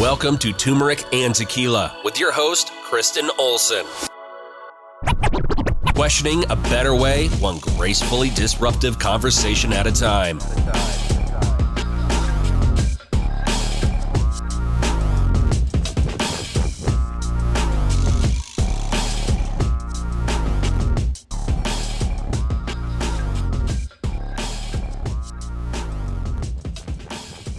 Welcome to Turmeric and Tequila with your host, Kristen Olson. Questioning a better way, one gracefully disruptive conversation at a time.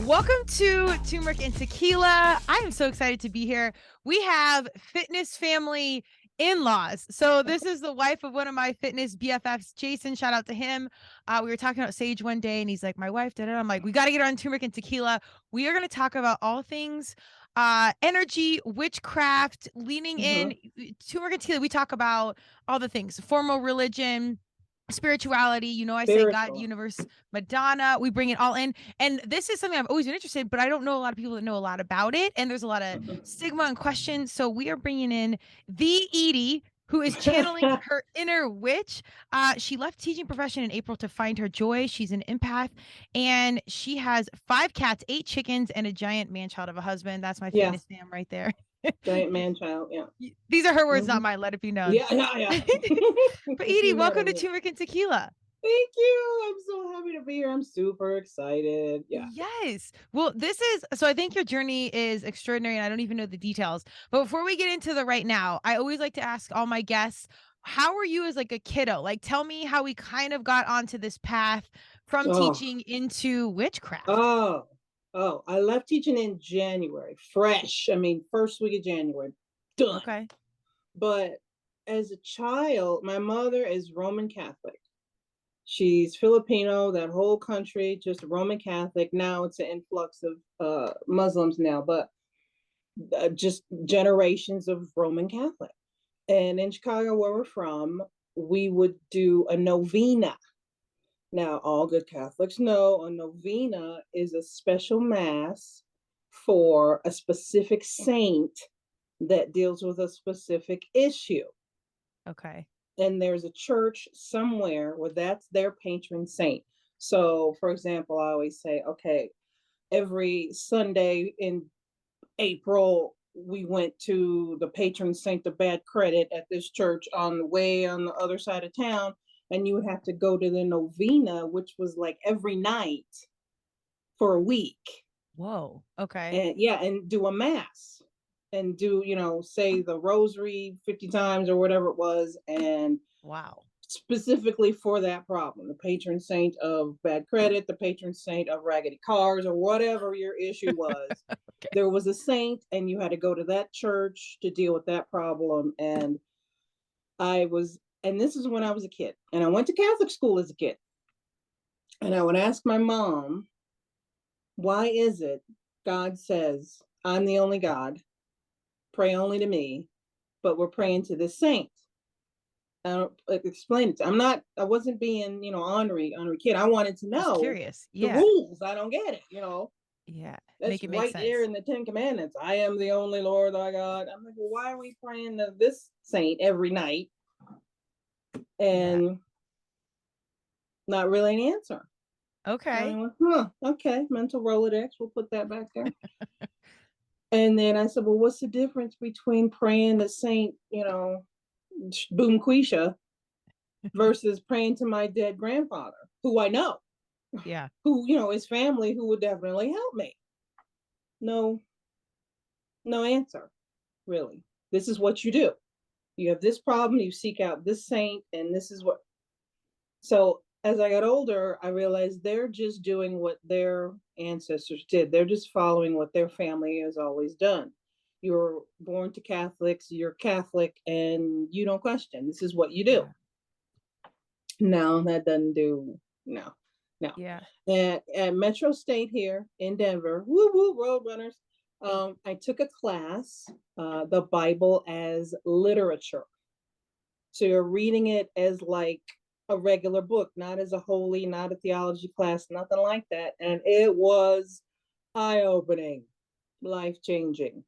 Welcome to Turmeric and Tequila. I am so excited to be here. We have fitness family in-laws. So this is the wife of one of my fitness BFFs, Jason. Shout out to him. We were talking about Sage one day and he's like, my wife did it. I'm like, we got to get her on Turmeric and Tequila. We are going to talk about all things energy, witchcraft, leaning in. Turmeric and Tequila, we talk about all the things, formal religion, spirituality, I say God, universe, Madonna, we bring it all in. And this is something I've always been interested in, but I don't know a lot of people that know a lot about it. And there's a lot of stigma and questions. So we are bringing in the Edie, who is channeling her inner witch. She left teaching profession in April to find her joy. She's an empath and she has 5 cats, 8 chickens, and a giant man-child of a husband. That's my fitness fam right there. Giant man-child, yeah. These are her words, not mine. Let it be known. Yeah. But Edie, welcome to Turmeric and Tequila. Thank you. I'm so happy to be here. I'm super excited. Yeah. Yes. Well, so I think your journey is extraordinary and I don't even know the details. But before we get into the right now, I always like to ask all my guests, how were you as like a kiddo? Like, tell me how we kind of got onto this path from teaching into witchcraft. I left teaching in January, fresh. First week of January, done. Okay. But as a child, my mother is Roman Catholic. She's Filipino, that whole country, just Roman Catholic. Now it's an influx of Muslims now, but just generations of Roman Catholic. And in Chicago, where we're from, we would do a novena. Now, all good Catholics know a novena is a special mass for a specific saint that deals with a specific issue. Okay. And there's a church somewhere where that's their patron saint. So, for example, I always say, okay, every Sunday in April, we went to the patron saint of bad credit at this church on the other side of town. And you would have to go to the novena, which was like every night for a week. Whoa. Okay. And do a mass and do, say the rosary 50 times or whatever it was. And wow. Specifically for that problem, the patron saint of bad credit, the patron saint of raggedy cars, or whatever your issue was. Okay. There was a saint and you had to go to that church to deal with that problem. And this is when I was a kid, and I went to Catholic school as a kid. And I would ask my mom, why is it God says, I'm the only God, pray only to me, but we're praying to this saint? I don't explain it. I wasn't being, ornery kid. I wanted to know curious. The rules. I don't get it, Yeah. That's right there in the 10 Commandments. I am the only Lord thy God. I'm like, well, why are we praying to this saint every night? And not really an answer. Okay. Okay. Mental Rolodex. We'll put that back there. And then I said, well, what's the difference between praying to Saint, Boom Quisha versus praying to my dead grandfather, who I know? Yeah. Who, his family, who would definitely help me. No answer, really. This is what you do. You have this problem, you seek out this saint, and this is what. So as I got older, I realized they're just doing what their ancestors did. They're just following what their family has always done. You're born to Catholics, you're Catholic, and you don't question. This is what you do. No, that doesn't do, no. Yeah. At Metro State here in Denver, woo Roadrunners, I took a class, the Bible as literature. So you're reading it as like a regular book, not as a holy, not a theology class, nothing like that. And it was eye-opening, life-changing.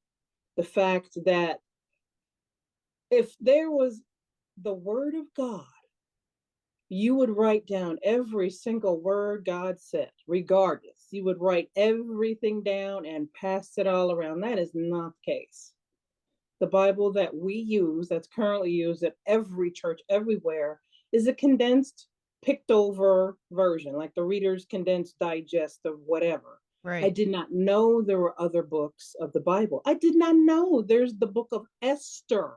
The fact that if there was the word of God, you would write down every single word God said, regardless. you would write everything down and pass it all around. That is not the case. The Bible that we use, that's currently used at every church everywhere, is a condensed, picked over version, like the Reader's Condensed Digest of whatever. Right. I did not know there were other books of the Bible. I did not know there's the book of Esther,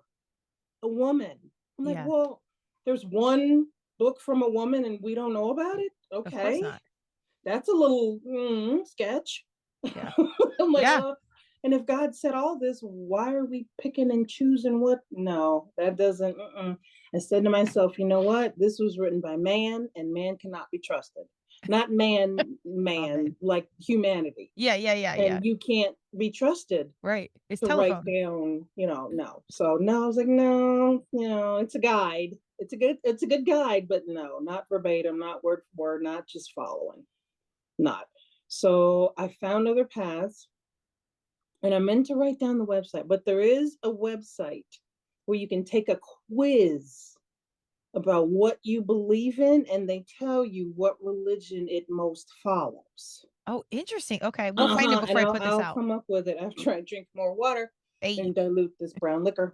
a woman. I'm like, well, there's one book from a woman and we don't know about it? Okay. Of course not. That's a little sketch. Yeah. I'm like, and if God said all this, why are we picking and choosing what? No, that doesn't. I said to myself, you know what? This was written by man, and man cannot be trusted. Not man, like humanity. Yeah. And you can't be trusted. Right. It's to telephone. Write down, no. So no, I was like, no, it's a guide. It's a good guide, but no, not verbatim, not word for word, not just following. Not. So I found other paths. And I meant to write down the website, but there is a website where you can take a quiz about what you believe in, and they tell you what religion it most follows. Oh, interesting. Okay, we'll find it before I put this out. I'll come up with it after I drink more water and dilute this brown liquor.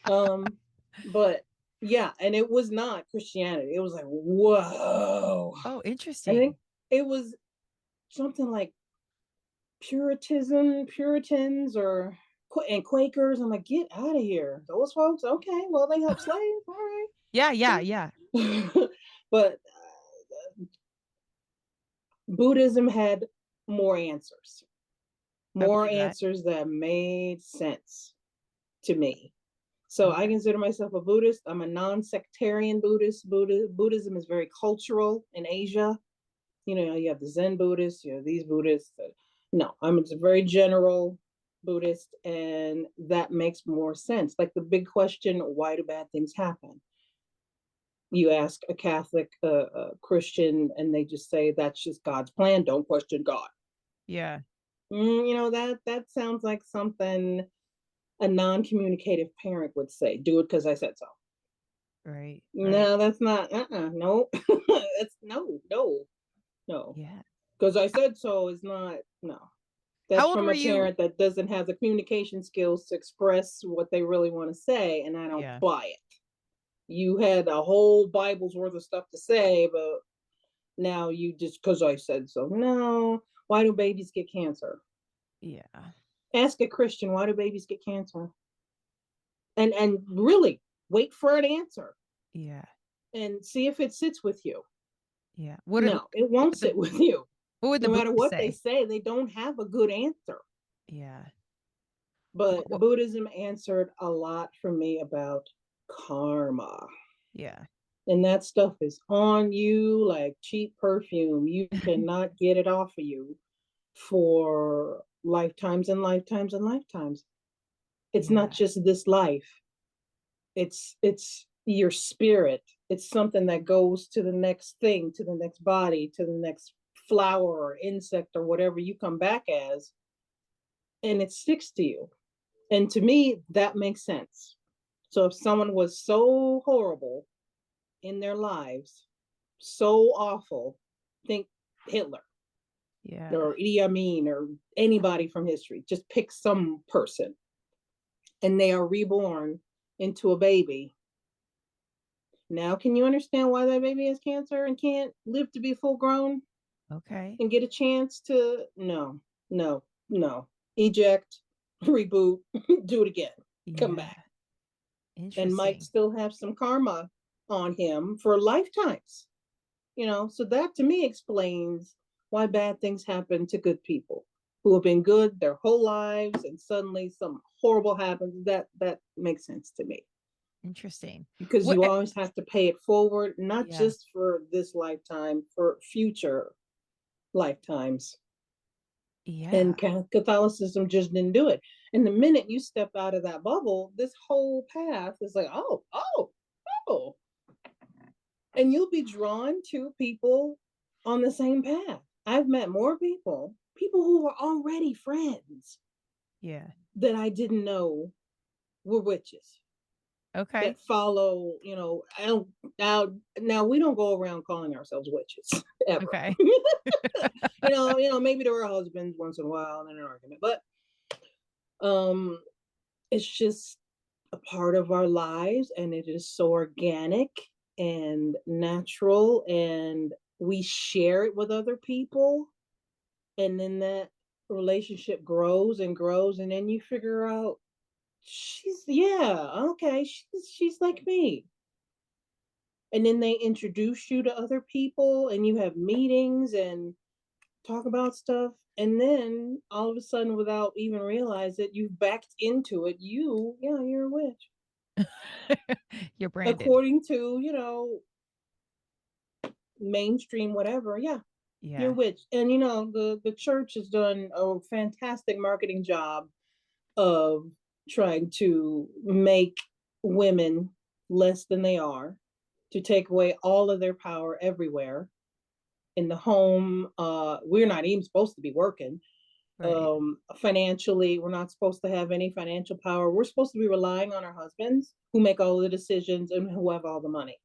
But yeah, and it was not Christianity. It was like, whoa. Oh, interesting. I think it was something like Puritans and Quakers. I'm like, get out of here. Those folks, okay, well, they help slaves, all right. Yeah. But Buddhism had more answers that made sense to me. So I consider myself a Buddhist. I'm a non-sectarian Buddhist. Buddhism is very cultural in Asia. You have the Zen Buddhists, you have these Buddhists. No, I'm a very general Buddhist, and that makes more sense. Like the big question, why do bad things happen? You ask a Catholic, a Christian, and they just say, that's just God's plan. Don't question God. Yeah. That sounds like something a non-communicative parent would say. Do it because I said so. Right. No, that's not, no. That's no. Yeah. Because I said so is not, no. That's from a parent that doesn't have the communication skills to express what they really want to say, and I don't buy it. You had a whole Bible's worth of stuff to say, but now you just, because I said so. No. Why do babies get cancer? Yeah. Ask a Christian, why do babies get cancer? And really wait for an answer. Yeah. And see if it sits with you. Yeah. It won't sit with you. What would no matter what they say, they don't have a good answer. Yeah. But Buddhism answered a lot for me about karma. Yeah. And that stuff is on you like cheap perfume. You cannot get it off of you for lifetimes and lifetimes and lifetimes. It's not just this life. It's your spirit. It's something that goes to the next thing, to the next body, to the next flower or insect or whatever you come back as, and it sticks to you. And to me, that makes sense. So if someone was so horrible in their lives, so awful, think Hitler, or Idi Amin, or anybody from history. Just pick some person, and they are reborn into a baby. Now, can you understand why that baby has cancer and can't live to be full grown? Okay. And get a chance to no. Eject, reboot, do it again. Come back. And might still have some karma on him for lifetimes. So that to me explains why bad things happen to good people who have been good their whole lives, and suddenly some horrible happens. That makes sense to me. Interesting. Because you always have to pay it forward, not just for this lifetime, for future lifetimes. Yeah. And Catholicism just didn't do it. And the minute you step out of that bubble, this whole path is like, oh. And you'll be drawn to people on the same path. I've met more people who were already friends. Yeah. That I didn't know were witches. Okay. that follow, I don't now we don't go around calling ourselves witches ever. Okay. Maybe to our husbands once in a while in an argument, but it's just a part of our lives, and it is so organic and natural, and we share it with other people, and then that relationship grows and grows, and then you figure out she's like me. And then they introduce you to other people, and you have meetings and talk about stuff, and then all of a sudden, without even realize it, you've backed into it. You're a witch You're branded. according to mainstream whatever. You're a witch. And the church has done a fantastic marketing job of trying to make women less than they are, to take away all of their power everywhere. In the home, we're not even supposed to be working. Right. Financially, we're not supposed to have any financial power. We're supposed to be relying on our husbands, who make all the decisions and who have all the money.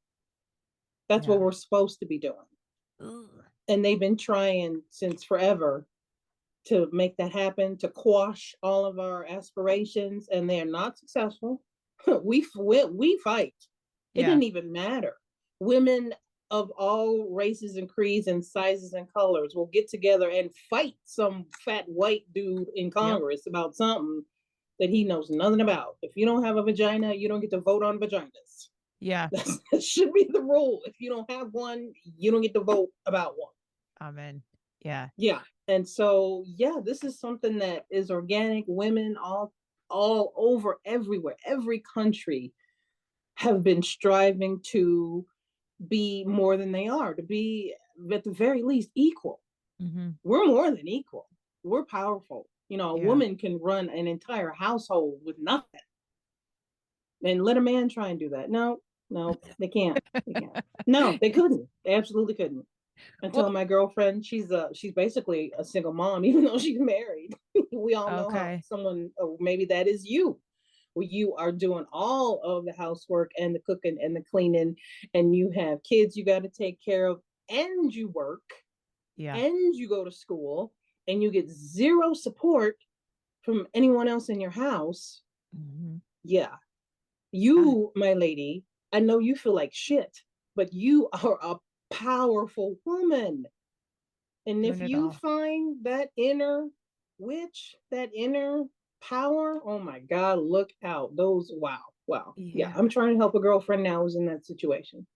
That's what we're supposed to be doing. Ugh. And they've been trying since forever to make that happen, to quash all of our aspirations, and they're not successful. we fight. It didn't even matter. Women of all races and creeds and sizes and colors will get together and fight some fat white dude in Congress about something that he knows nothing about. If you don't have a vagina, you don't get to vote on vaginas. Yeah. That should be the rule. If you don't have one, you don't get to vote about one. Amen. Yeah. Yeah. And so, this is something that is organic. Women all over, everywhere, every country have been striving to be more than they are, to be at the very least equal. Mm-hmm. We're more than equal. We're powerful. A woman can run an entire household with nothing. And let a man try and do that. No, they can't. No, they couldn't. They absolutely couldn't. Until my girlfriend, she's basically a single mom, even though she's married. We all know how someone, maybe that is you, where you are doing all of the housework and the cooking and the cleaning, and you have kids you got to take care of, and you work, and you go to school, and you get zero support from anyone else in your house. Mm-hmm. Yeah. You, my lady, I know you feel like shit, but you are a powerful woman. And if you find that inner witch, that inner power, oh my God, look out. Those, wow. Yeah. I'm trying to help a girlfriend now who's in that situation.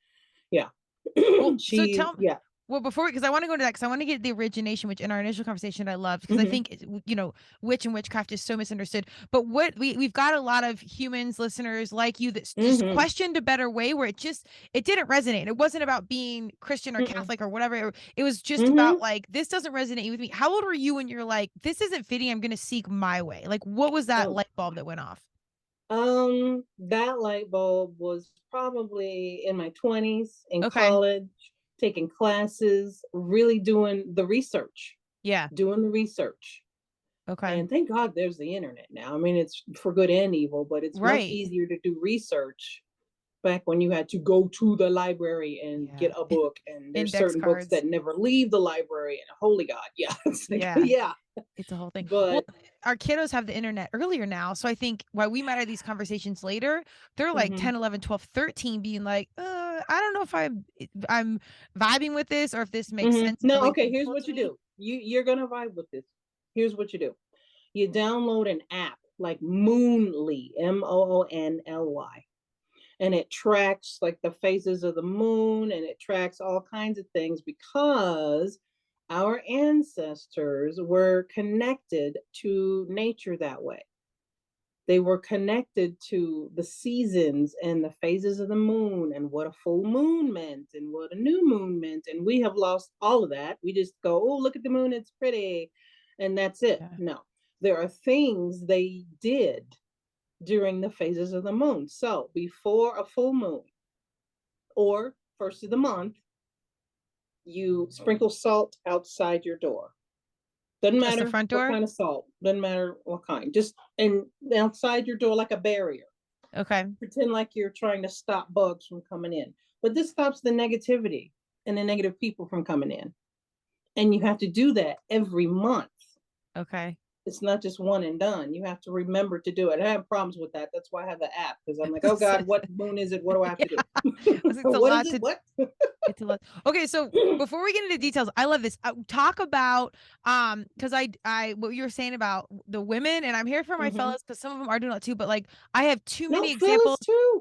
Yeah. Well, so tell me, well, because I want to go to that, because I want to get the origination, which in our initial conversation I loved, because I think, witch and witchcraft is so misunderstood. But what we've got a lot of humans, listeners like you, that just questioned a better way, where it didn't resonate. It wasn't about being Christian or Catholic or whatever. It was just about like, this doesn't resonate with me. How old were you when you're like, this isn't fitting, I'm going to seek my way? Like, what was that light bulb that went off? That light bulb was probably in my 20s, in college, taking classes, really doing the research. Doing the research. And thank God there's the internet now. I mean, it's for good and evil, but it's much easier to do research back when you had to go to the library and get a book, and there's certain books that never leave the library, and holy God. It's it's a whole thing. But our kiddos have the internet earlier now, so I think why we might have these conversations later, they're like 10, 11, 12, 13 being like, I don't know if I'm vibing with this, or if this makes sense. No, okay, here's what you do. You're gonna vibe with this. Here's what you do. You download an app like Moonly, Moonly, and it tracks like the phases of the moon, and it tracks all kinds of things, because our ancestors were connected to nature that way. They were connected to the seasons and the phases of the moon, and what a full moon meant and what a new moon meant. And we have lost all of that. We just go, oh, look at the moon, it's pretty, and that's it. No, there are things they did during the phases of the moon. So before a full moon or first of the month, you sprinkle salt outside your door. Doesn't matter the front door? What kind of salt. Doesn't matter what kind. Just and outside your door, like a barrier. Okay. Pretend like you're trying to stop bugs from coming in. But this stops the negativity and the negative people from coming in. And you have to do that every month. Okay. It's not just one and done. You have to remember to do it. I have problems with that. That's why I have the app, because I'm like, oh God, what moon is it? What do I have to do? It's a What lot is it? to What? It's a lot. Okay, so before we get into details, I love this. Talk about because I what you were saying about the women, and I'm here for my fellas because some of them are doing that too. But like, I have too No, many examples.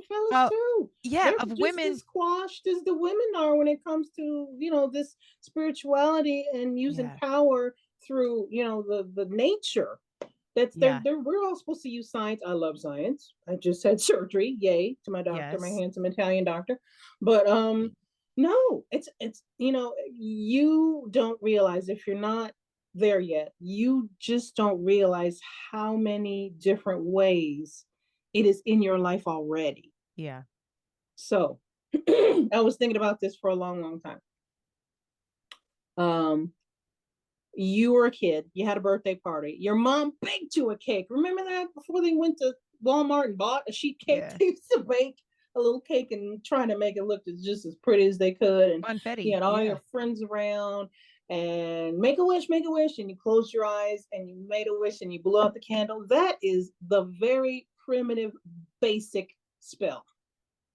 fellas too. Yeah, They're of just women. as squashed as the women are when it comes to, this spirituality and using Yeah, power through, the nature. That's yeah, we're all supposed to use science. I love science. I just had surgery. Yay to my doctor, my yes, handsome Italian doctor. But no, it's you don't realize, if you're not there yet, you just don't realize how many different ways it is in your life already. yeah. So I was thinking about this for a long, long time. You were a kid, you had a birthday party, your mom baked you a cake. Remember that, before they went to Walmart and bought a sheet cake? Yeah. They used to bake a little cake and trying to make it look just as pretty as they could. And you Funfetti. had all Yeah. your friends around, and make a wish, and you closed your eyes and you made a wish and you blew out the candle. That is the very primitive, basic spell.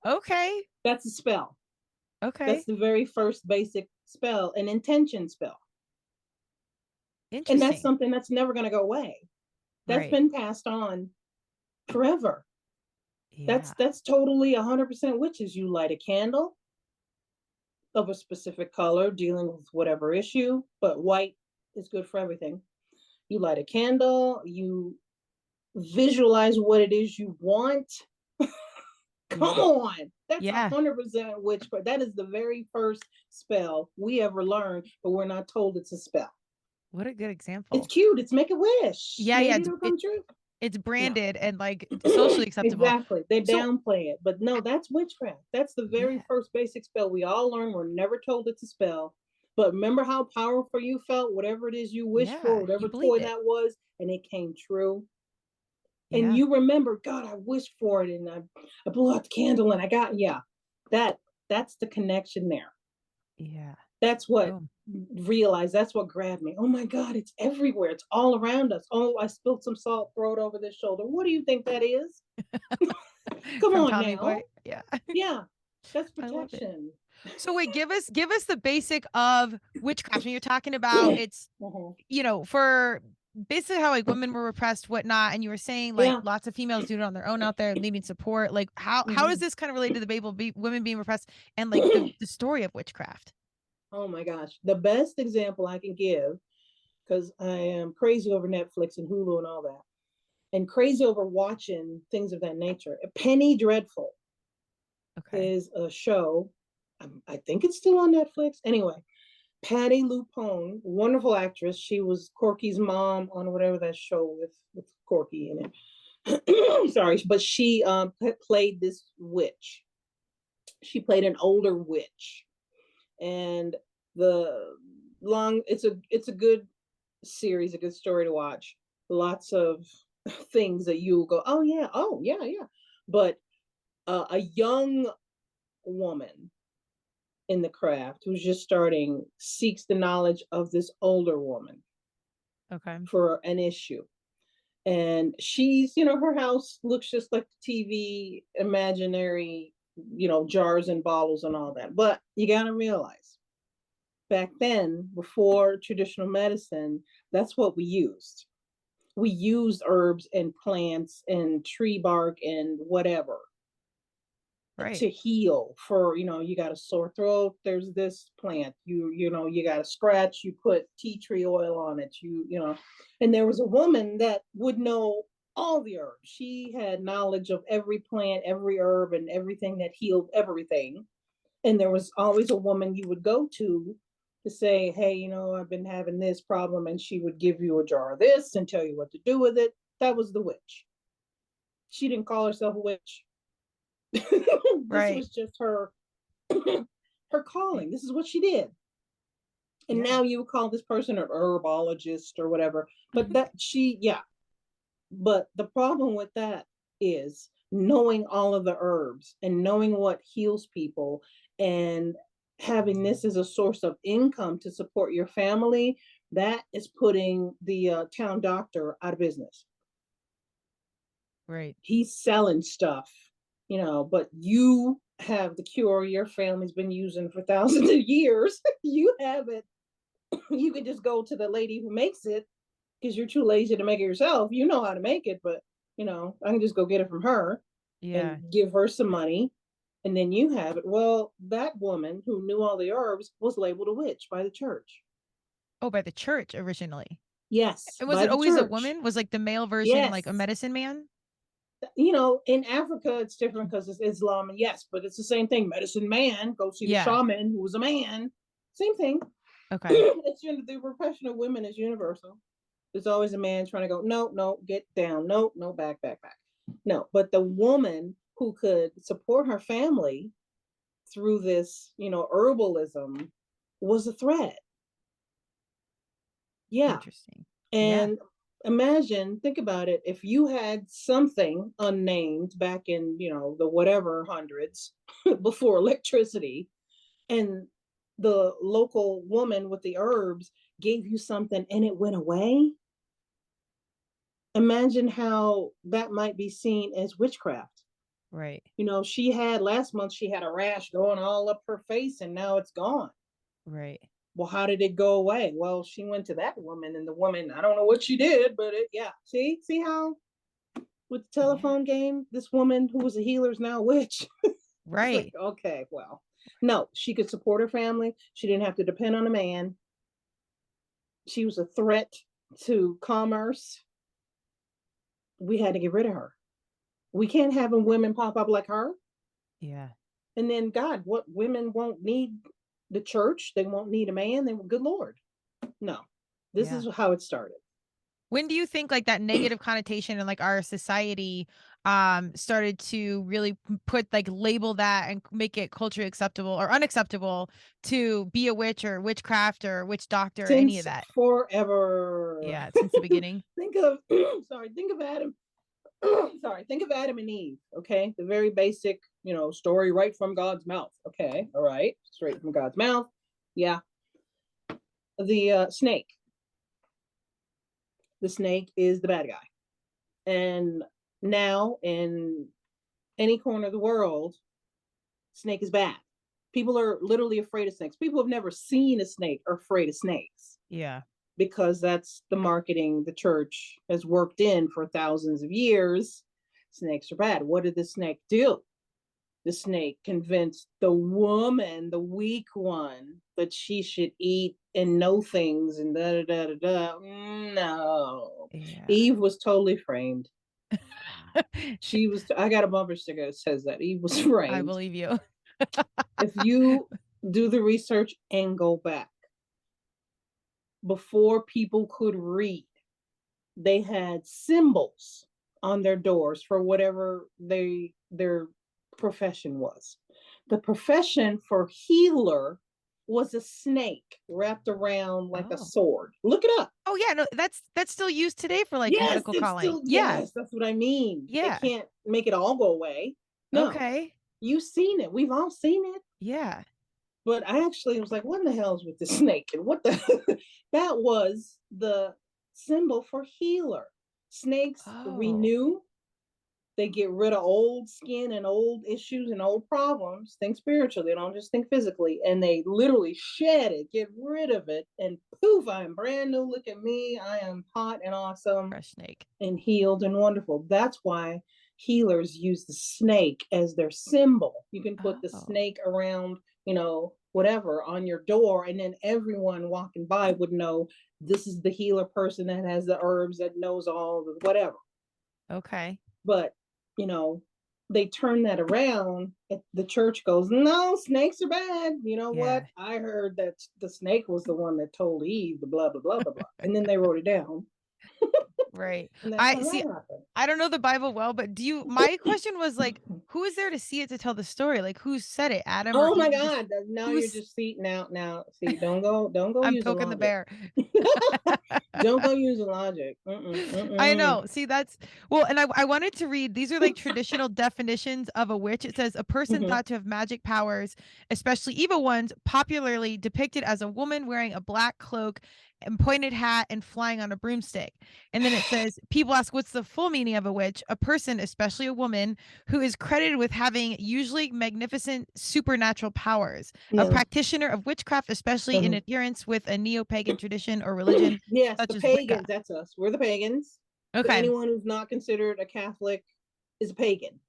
Okay. That's a spell. Okay. That's the very first basic spell, an intention spell. Interesting. And that's something that's never going to go away. That's been passed on forever. Yeah. That's totally 100% witches. You light a candle of a specific color dealing with whatever issue, but white is good for everything. You light a candle, you visualize what it is you want. Come on. That's 100% witchcraft. That is the very first spell we ever learned, but we're not told it's a spell. What a good example. It's cute. It's make a wish. Yeah, Maybe it'll come true. It's branded and like socially acceptable. Exactly. They downplay it, but no, that's witchcraft. That's the very first basic spell we all learn. We're never told it's a spell. But remember how powerful you felt, whatever it is you wished for, whatever toy that was, and it came true. And you remember, God, I wished for it, and I blew out the candle and I got, that's the connection there. Yeah. That's what realized, that's what grabbed me. Oh my God, it's everywhere. It's all around us. Oh, I spilled some salt, throw it over this shoulder. What do you think that is? Come on Tommy now. Boy. Yeah. Yeah. That's protection. So wait, give us the basic of witchcraft. When you're talking about it's, for basically how like women were repressed, whatnot, and you were saying like lots of females do it on their own out there needing support. Like how does this kind of relate to the Bible, women being repressed, and like the story of witchcraft? Oh my gosh. The best example I can give, because I am crazy over Netflix and Hulu and all that, and crazy over watching things of that nature. Penny Dreadful is a show. I think it's still on Netflix. Anyway, Patty Lupone, wonderful actress. She was Corky's mom on whatever that show with Corky in it. Sorry, but she played this witch. She played an older witch. And it's a good series, a good story to watch. Lots of things that you'll go, oh yeah. But a young woman in the craft who's just starting seeks the knowledge of this older woman for an issue. And she's, her house looks just like the TV imaginary, jars and bottles and all that. But you got to realize, back then, before traditional medicine, that's what we used. We used herbs and plants and tree bark and whatever to heal. For, you got a sore throat, there's this plant. You got a scratch, you put tea tree oil on it. And there was a woman that would know all the herbs. She had knowledge of every plant, every herb, and everything that healed everything. And there was always a woman you would go to say, hey, I've been having this problem, and she would give you a jar of this and tell you what to do with it. That was the witch. She didn't call herself a witch. This was just her calling. This is what she did. And now you would call this person an herbologist or whatever. But but the problem with that is knowing all of the herbs and knowing what heals people and having this as a source of income to support your family, that is putting the town doctor out of business. Right. He's selling stuff, but you have the cure your family's been using for thousands of years. You have it. You can just go to the lady who makes it because you're too lazy to make it yourself. You know how to make it, but I can just go get it from her Yeah. and give her some money, and then you have it. Well, that woman who knew all the herbs was labeled a witch by the church. Oh, by the church originally. Yes, And was by it the always a church. woman? Was like the male version like a Yes. medicine man? In Africa, it's different because it's Islam, and yes, but it's the same thing. Medicine man, go see the Yeah. shaman who was a man. Same thing. Okay. It's the repression of women is universal. There's always a man trying to go, no, get down, no, back. No, but the woman who could support her family through this, herbalism was a threat. Yeah. Interesting. And think about it. If you had something unnamed back in, the whatever hundreds before electricity, and the local woman with the herbs gave you something and it went away, imagine how that might be seen as witchcraft. Right. Last month she had a rash going all up her face and now it's gone. Right. Well, how did it go away? Well, she went to that woman, and the woman, I don't know what she did, but see how with the telephone game, this woman who was a healer is now a witch. Right. Like, okay, well, no, she could support her family. She didn't have to depend on a man. She was a threat to commerce. We had to get rid of her. We can't have women pop up like her. Yeah. And then, God, what, women won't need the church? They won't need a man? Good Lord. No, this is how it started. When do you think like that negative connotation in like our society started to really label that and make it culturally acceptable or unacceptable to be a witch or witchcraft or witch doctor or any of that? Forever. Yeah, since the beginning. Think of Adam. Think of Adam and Eve. Okay, the very basic, story right from God's mouth. Okay, all right, straight from God's mouth. Yeah. The snake. The snake is the bad guy, and now in any corner of the world, snake is bad. People are literally afraid of snakes. People have never seen a snake are afraid of snakes. Yeah. Because that's the marketing the church has worked in for thousands of years. Snakes are bad. What did the snake do? The snake convinced the woman, the weak one, that she should eat and know things and da da da da. No. Yeah. Eve was totally framed. She was, I got a bumper sticker that says that. Eve was framed. I believe you. If you do the research and go back, before people could read, they had symbols on their doors for whatever their profession was. The profession for healer was a snake wrapped around like a sword. Look it up. Oh yeah, no, that's still used today for like medical calling. Yes, that's what I mean. Yeah, they can't make it all go away. No. Okay, you've seen it. We've all seen it. Yeah. But I actually was like, what in the hell is with the snake? And what the that was the symbol for healer. Snakes renew. They get rid of old skin and old issues and old problems. Think spiritually, they don't just think physically. And they literally shed it, get rid of it, and poof, I am brand new. Look at me. I am hot and awesome. Fresh snake. And healed and wonderful. That's why healers use the snake as their symbol. You can put the snake around, whatever on your door, and then everyone walking by would know this is the healer person that has the herbs, that knows all the whatever. Okay. But they turn that around. The church goes, no, snakes are bad. You know what? I heard that the snake was the one that told Eve the blah blah blah blah blah, and then they wrote it down. Right. I see. I don't know the Bible well, but my question was like, who is there to see it to tell the story? Like, who said it? Adam? Oh my God! Now you're just see now. See, don't go. I'm poking the bear. Don't go using logic. I know. See, that's well, and I wanted to read, these are like traditional definitions of a witch. It says a person thought to have magic powers, especially evil ones, popularly depicted as a woman wearing a black cloak and pointed hat and flying on a broomstick. And then it says, people ask, what's the full meaning of a witch? A person, especially a woman, who is credited with having usually magnificent supernatural powers. A Yeah. practitioner of witchcraft, especially in adherence with a neo-pagan tradition or religion, Yes, such the as pagans. Wicca. That's us. We're the pagans. But Okay. anyone who's not considered a Catholic is a pagan.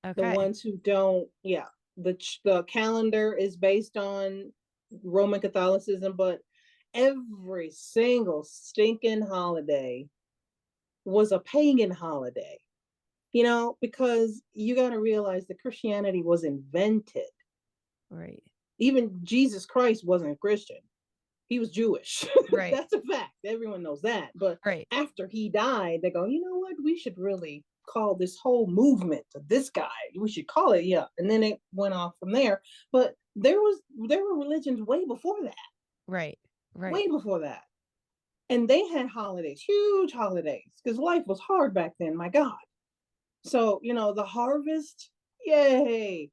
Okay. The ones who don't, yeah. The calendar is based on Roman Catholicism, but every single stinking holiday was a pagan holiday. You know, because you got to realize that Christianity was invented. Right. Even Jesus Christ wasn't a Christian. He was Jewish. Right. That's a fact. Everyone knows that. But after he died, they go, you know what? We should really call this whole movement to this guy. We should call it, yeah. And then it went off from there. But there were religions way before that. Right. Right. Way before that. And they had holidays, huge holidays, because life was hard back then, my God. So, you know, the harvest, yay.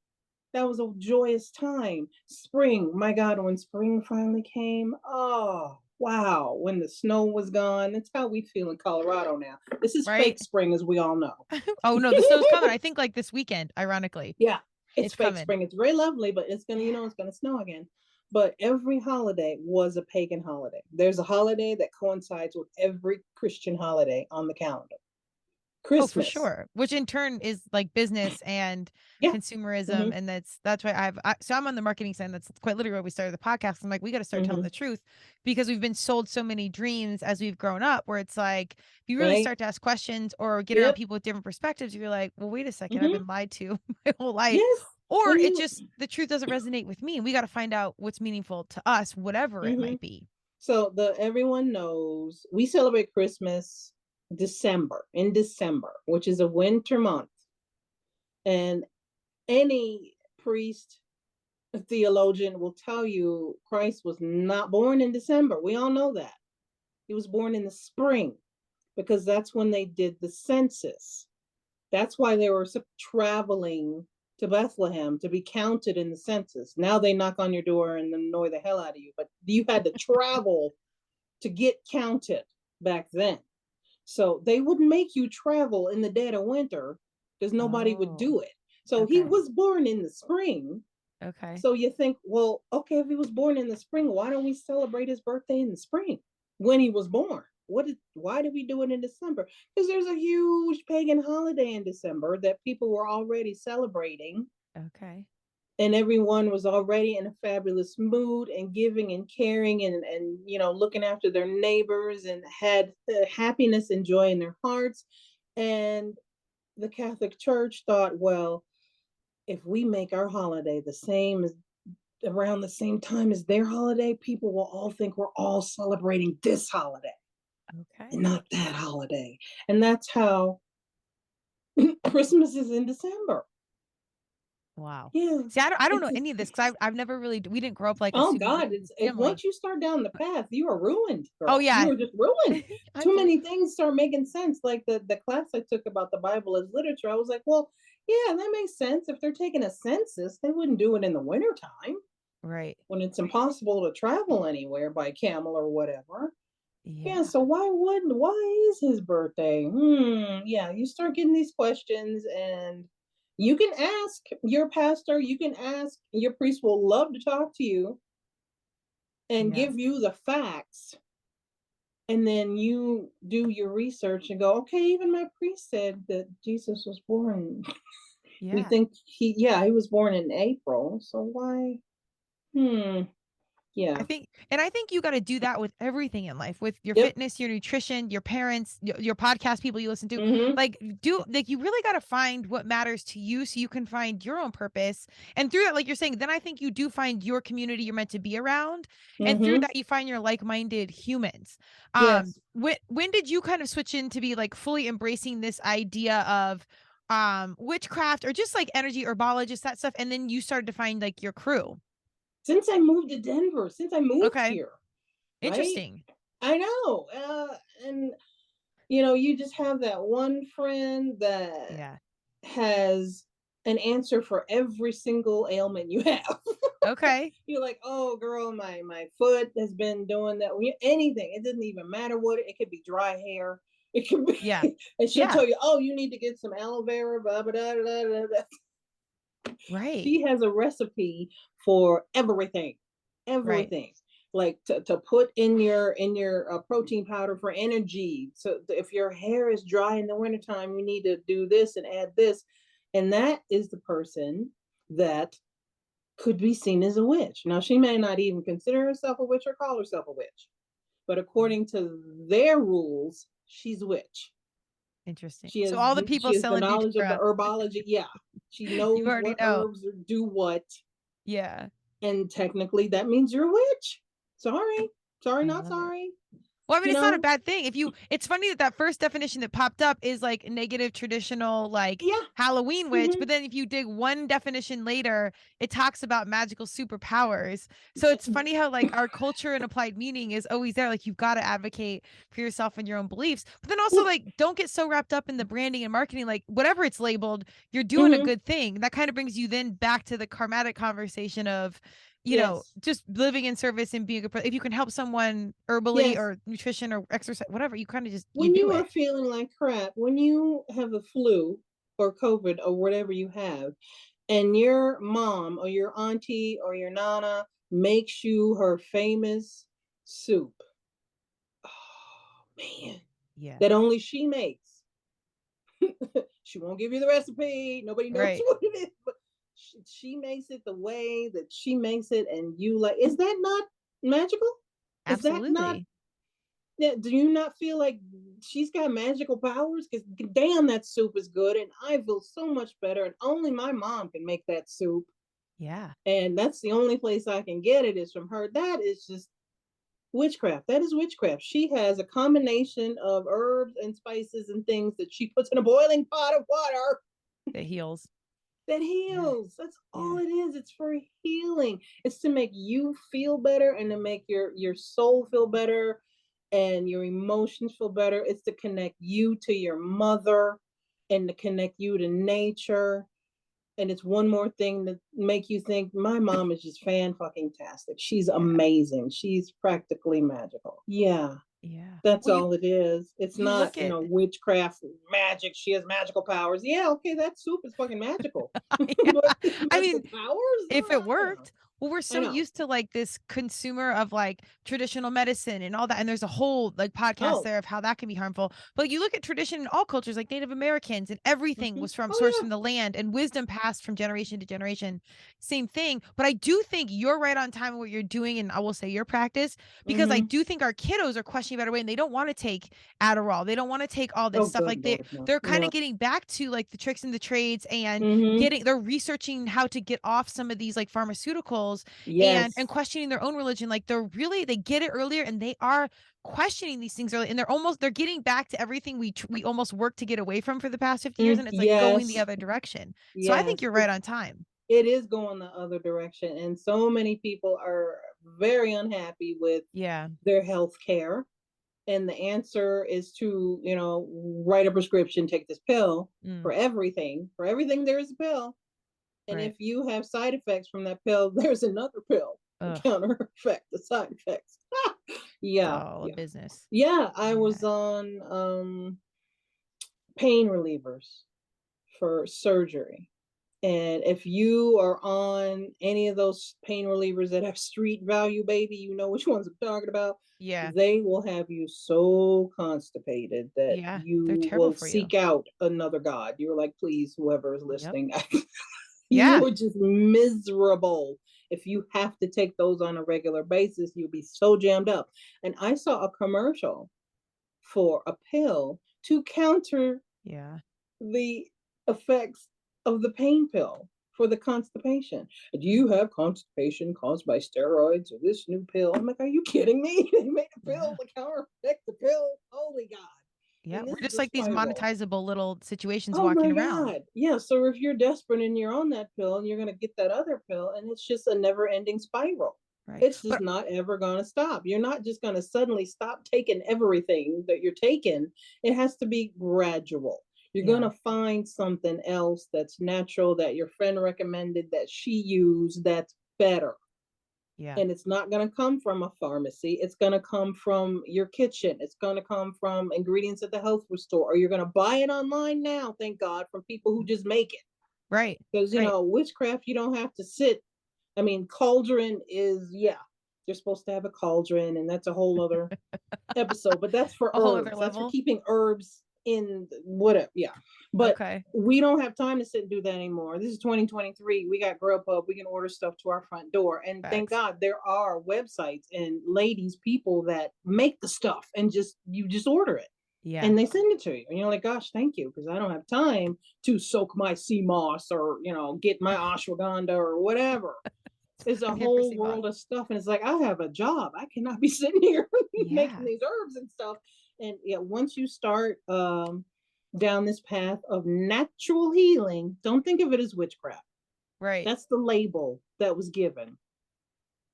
That was a joyous time. Spring, my God, when spring finally came, oh, wow. When the snow was gone, that's how we feel in Colorado now. This is fake spring, as we all know. Oh, no, the snow's coming. I think like this weekend, ironically. Yeah, it's fake coming. spring. It's very lovely, but it's going to, you know, it's going to snow again. But every holiday was a pagan holiday. There's a holiday that coincides with every Christian holiday on the calendar. Christmas. Oh, for sure. Which in turn is like business and consumerism. And that's why so I'm on the marketing side. That's quite literally why we started the podcast. I'm like, we got to start telling the truth, because we've been sold so many dreams as we've grown up, where it's like, if you really start to ask questions or get around people with different perspectives, you're like, well, wait a second, I've been lied to my whole life. Yes. Or it just, the truth doesn't resonate with me. We got to find out what's meaningful to us, whatever it might be. So everyone knows we celebrate Christmas in December, which is a winter month. And any priest, theologian will tell you Christ was not born in December. We all know that. He was born in the spring, because that's when they did the census. That's why they were traveling to Bethlehem to be counted in the census. Now they knock on your door and annoy the hell out of you, but you had to travel to get counted back then. So they wouldn't make you travel in the dead of winter, because nobody would do it. So he was born in the spring. Okay. So you think, well, okay, if he was born in the spring, why don't we celebrate his birthday in the spring when he was born? Why did we do it in December? Because there's a huge pagan holiday in December that people were already celebrating. Okay. And everyone was already in a fabulous mood and giving and caring and you know, looking after their neighbors, and had happiness and joy in their hearts. And the Catholic Church thought, well, if we make our holiday the same as around the same time as their holiday, people will all think we're all celebrating this holiday. Okay. And not that holiday. And that's how Christmas is in December. Wow. Yeah. See, I don't know any of this, because I've never really, we didn't grow up like. Oh God, it's once you start down the path, you are ruined. Girl. Oh yeah, you are just ruined. Too many things start making sense. Like the class I took about the Bible as literature, I was like, well, yeah, that makes sense. If they're taking a census, they wouldn't do it in the wintertime. Right. When it's impossible to travel anywhere by camel or whatever. Yeah, so why is his birthday? Yeah, you start getting these questions, and you can ask your pastor, you can ask, your priest will love to talk to you and give you the facts. And then you do your research and go, okay, even my priest said that Jesus was born. We think he was born in April. So why? Yeah. I think you got to do that with everything in life, with your fitness, your nutrition, your parents, your podcast, people you listen to. Like you really got to find what matters to you, so you can find your own purpose. And through that, like you're saying, then I think you do find your community you're meant to be around. And through that, you find your like-minded humans. When did you kind of switch into be like fully embracing this idea of witchcraft, or just like energy, herbologist, that stuff, and then you started to find like your crew? Since I moved to Denver, since I moved here. Interesting. I know. And you know, you just have that one friend that Yeah. has an answer for every single ailment you have. Okay. You're like, oh girl, my foot has been doing that. Anything. It doesn't even matter what it could be dry hair. It could be Yeah. and she'll Yeah. tell you, oh, you need to get some aloe vera, blah blah blah blah blah. Right. She has a recipe for everything. Right. Everything. Like to put in your protein powder for energy. So if your hair is dry in the wintertime, you need to do this and add this. And that is the person that could be seen as a witch. Now, she may not even consider herself a witch or call herself a witch, but according to their rules, she's a witch. Interesting. She So has all the people she has the selling knowledge of the Witchcraft, herbology. Yeah, she you knows already what know. herbs do what, Yeah. and technically that means you're a witch. Sorry, sorry, I not love it. sorry. Well, I mean, You it's not a know? bad thing. It's funny that that first definition that popped up is like negative traditional, like Yeah. Halloween witch. Mm-hmm. But then if you dig one definition later, it talks about magical superpowers. So it's funny how like our culture and applied meaning is always there. Like you've got to advocate for yourself and your own beliefs. But then also Well, like don't get so wrapped up in the branding and marketing. Like whatever it's labeled, you're doing a mm-hmm. good thing. That kind of brings you then back to the karmatic conversation of Yes. just living in service and being a good if you can help someone herbally Yes. or nutrition or exercise, whatever, you kind of just you When do you are it. feeling like crap, when you have the flu or COVID or whatever you have, and your mom or your auntie or your nana makes you her famous soup. Oh man, Yeah. that only she makes. She won't give you the recipe. Nobody knows Right. what it is, but she makes it the way that she makes it, and you like. Is that not magical? Is that not? Absolutely. Yeah, do you not feel like she's got magical powers? Because damn, that soup is good, and I feel so much better. And only my mom can make that soup, Yeah. and that's the only place I can get it is from her. That is just witchcraft. That is witchcraft. She has a combination of herbs and spices and things that she puts in a boiling pot of water That heals. that Yeah. heals. That's all Yeah. it is. It's for healing. It's to make you feel better and to make your soul feel better and your emotions feel better. It's to connect you to your mother and to connect you to nature. And it's one more thing to make you think my mom is just fan fucking tastic. She's Yeah. amazing. She's practically magical. Yeah. Yeah. That's Well, you all it is. It's you not, look at witchcraft, magic. She has magical powers. Yeah, okay, that soup is fucking magical. yeah. But I mean, magical powers? if it worked. Well, we're I so know. used to like this consumer of like traditional medicine and all that. And there's a whole like podcast Oh, there of how that can be harmful. But you look at tradition in all cultures, like Native Americans, and everything mhm. was from sourced Oh from the land and wisdom passed from generation to generation. Same thing. But I do think you're right on time with what you're doing. And I will say your practice, yeah. because I Hmm. do think our kiddos are questioning better way and they don't want to take Adderall. They don't want to take all this Oh, stuff. good Like Lord, no, they're kind of no. getting back to like the tricks and the trades and Hmm. they're researching how to get off some of these like pharmaceuticals and Yes. questioning their own religion. Like they get it earlier and they are questioning these things early and they're getting back to everything we almost worked to get away from for the past 50 years, and it's like going the Yes. other direction. So I think Yes. you're right on time. It is going the other direction. And so many people are very unhappy with Yeah. their health care. And the answer is to, write a prescription, take this pill Mm, for everything. For everything, there is a pill. And right. if you have side effects from that pill, there's another pill to Ugh, counter effect the side effects. it's Yeah, all a yeah. business. Yeah, I Yeah. was on pain relievers for surgery. And if you are on any of those pain relievers that have street value, baby, you know which ones I'm talking about. Yeah. They will have you so constipated that Yeah. They're you terrible will for you. seek out another god. You're like, please, whoever is Yep. listening, Yeah. you're just miserable. If you have to take those on a regular basis, you'll be so jammed up. And I saw a commercial for a pill to counter Yeah. the effects of the pain pill for the constipation. Do Mm, you have constipation caused by steroids or this new pill? I'm like, are you kidding me? They made a pill yeah. to counteract the pill. Holy God. Yeah. And this We're is just a like these spiral. monetizable little situations Oh my walking around. God. Yeah. So if you're desperate and you're on that pill and you're going to get that other pill, and it's just a never ending spiral. Right. It's just not ever going to stop. You're not just going to suddenly stop taking everything that you're taking. It has to be gradual. You're going to find something else that's natural, that your friend recommended, that she used, that's better. Yeah. And it's not going to come from a pharmacy. It's going to come from your kitchen. It's going to come from ingredients at the health food store, or you're going to buy it online now, thank God, from people who just make it. Right. Because, you know, witchcraft, you don't have to sit. I mean, cauldron is, you're supposed to have a cauldron, and that's a whole other episode, but that's for herbs. That's for keeping herbs in whatever. Yeah. But we don't have time to sit and do that anymore. This is 2023. We got Grubhub. We can order stuff to our front door. And thank God there are websites and people that make the stuff, and you just order it. Yeah. And they send it to you. And you're like, gosh, thank you. Because I don't have time to soak my sea moss, or, you know, get my ashwagandha or whatever. There's a whole world of stuff. And it's like, I have a job. I cannot be sitting here making these herbs and stuff. And once you start down this path of natural healing, don't think of it as witchcraft. Right. That's the label that was given.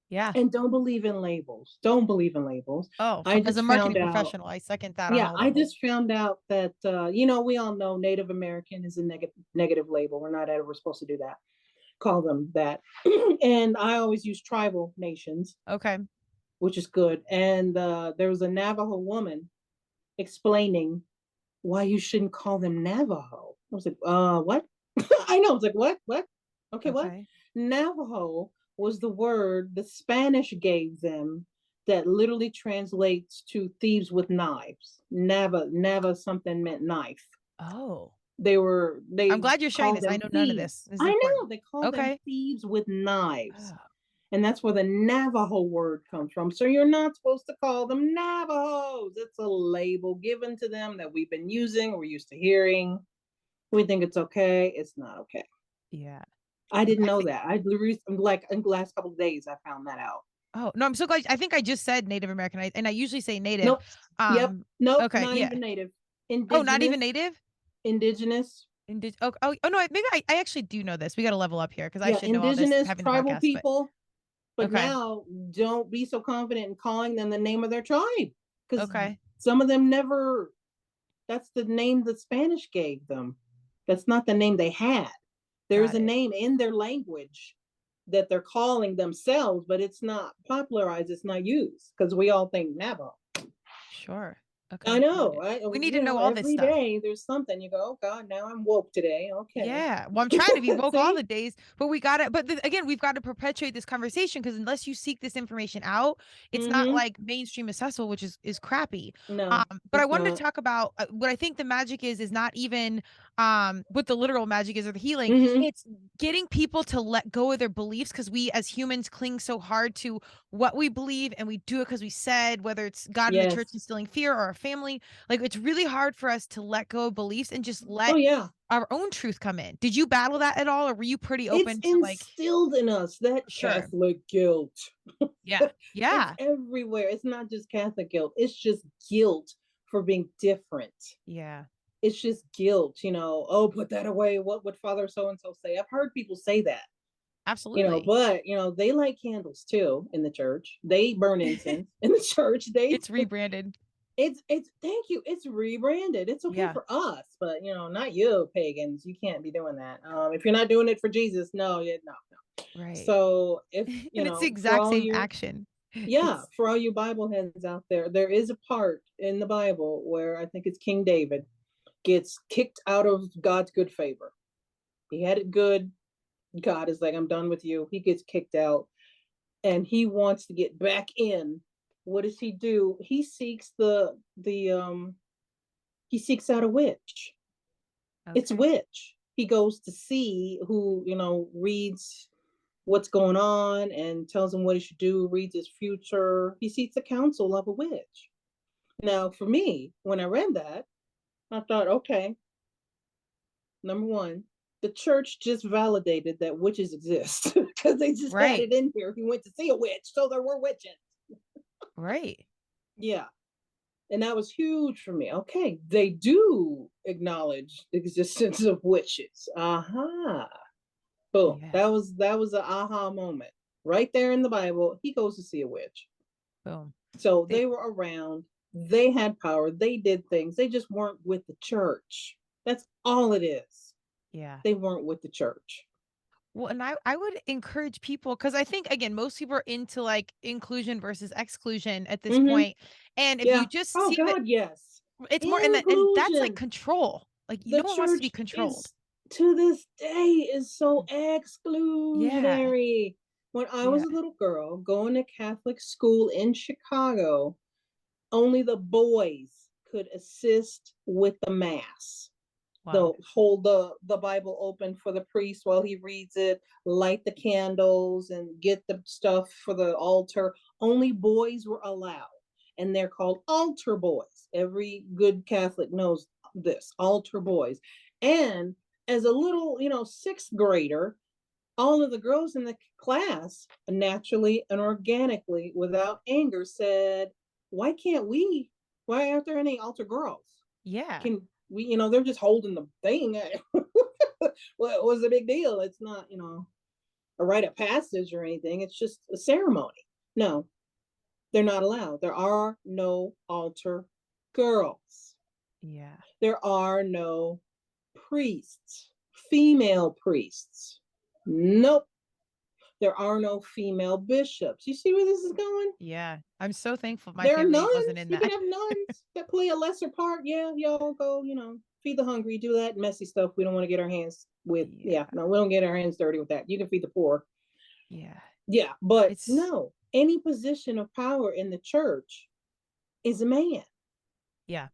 Yeah. And don't believe in labels. Don't believe in labels. Oh, as a marketing professional, I second that. Yeah, I just found out that, we all know Native American is a negative label. We're not ever supposed to do that. Call them that. And I always use tribal nations. Okay. Which is good. And there was a Navajo woman explaining why you shouldn't call them Navajo. I was like, what? I know. I was like, what? Okay, what? Navajo was the word the Spanish gave them that literally translates to thieves with knives. Nava something meant knife. Oh. I'm glad you're sharing this. I know none of this. I know. They call them thieves with knives. Oh. And that's where the Navajo word comes from. So you're not supposed to call them Navajos. It's a label given to them that we've been using, we're used to hearing. We think it's okay. It's not okay. Yeah. I didn't know that. In the last couple of days, I found that out. Oh, no, I'm so glad. I think I just said Native American, and I usually say Native. Nope. Nope. Okay. Not even Native. Indigenous. Oh, not even Native? Indigenous. No, maybe I actually do know this. We got to level up here, because I should know all this. Indigenous tribal people. But now, don't be so confident in calling them the name of their tribe. Because some of them that's the name the Spanish gave them. That's not the name they had. There's a name in their language that they're calling themselves, but it's not popularized. It's not used, because we all think Navajo. Sure. Okay. I know. We need to know all this stuff. Every day there's something. You go, oh God, now I'm woke today. Okay. Yeah. Well, I'm trying to be woke all the days, but we got to, again, we've got to perpetuate this conversation, because unless you seek this information out, it's not like mainstream accessible, which is crappy. No. But I wanted to talk about what I think the magic is not even what the literal magic is, or the healing. It's getting people to let go of their beliefs, because we as humans cling so hard to what we believe, and we do it because we said, whether it's God in the church instilling fear, or our family. Like, it's really hard for us to let go of beliefs and just let our own truth come in. Did you battle that at all, or were you pretty open to instilled in us that Catholic guilt? Yeah. Yeah. It's everywhere. It's not just Catholic guilt. It's just guilt for being different. Yeah. It's just guilt, oh, put that away. What would Father so-and-so say? I've heard people say that. Absolutely. But they light candles too in the church. They burn incense in the church. It's rebranded. It's thank you. It's rebranded. It's okay for us, but not you pagans. You can't be doing that. If you're not doing it for Jesus, no. Right. So if it's the exact same action. Yeah, for all you Bible heads out there is a part in the Bible where I think it's King David gets kicked out of God's good favor. He had it good. God is like, I'm done with you. He gets kicked out, and he wants to get back in. What does he do? He seeks he seeks out a witch. Okay. It's a witch. He goes to see who, reads what's going on and tells him what he should do, reads his future. He seeks the counsel of a witch. Now, for me, when I read that, I thought, okay, number one, the church just validated that witches exist, because they just had it in here. He went to see a witch, so there were witches. Right. Yeah. And that was huge for me. Okay, they do acknowledge the existence of witches. Aha. Boom. Yeah. That was an aha moment. right there in the Bible. He goes to see a witch. Boom. So they were around. They had power. They did things. They just weren't with the church. That's all it is. Yeah. They weren't with the church. Well, and I would encourage people, because I think, again, most people are into like inclusion versus exclusion at this point. And if you just Oh see that, God, yes. it's more, and that's like Inclusion. control. Like no The one wants to be church controlled. is, to this day, is so Yeah. exclusionary. When I was Yeah. a little girl going to Catholic school in Chicago, only the boys could assist with the mass. Wow. They'll hold the Bible open for the priest while he reads it, light the candles, and get the stuff for the altar. Only boys were allowed, and they're called altar boys. Every good Catholic knows this, altar boys. And as a little, sixth grader, all of the girls in the class, naturally and organically, without anger, said, why can't we? Why aren't there any altar girls? Yeah. Can we, they're just holding the thing. What was the big deal? It's not, a rite of passage or anything. It's just a ceremony. No, they're not allowed. There are no altar girls. Yeah. There are no priests, female priests. Nope. There are no female bishops. You see where this is going? Yeah. I'm so thankful my There are family nuns. wasn't in You that. can have nuns that play a lesser part. Yeah, y'all go, feed the hungry, do that messy stuff. We don't want to get our hands with. Yeah, no, we don't get our hands dirty with that. You can feed the poor. Yeah. Yeah, but It's no, any position of power in the church is a man. Yeah.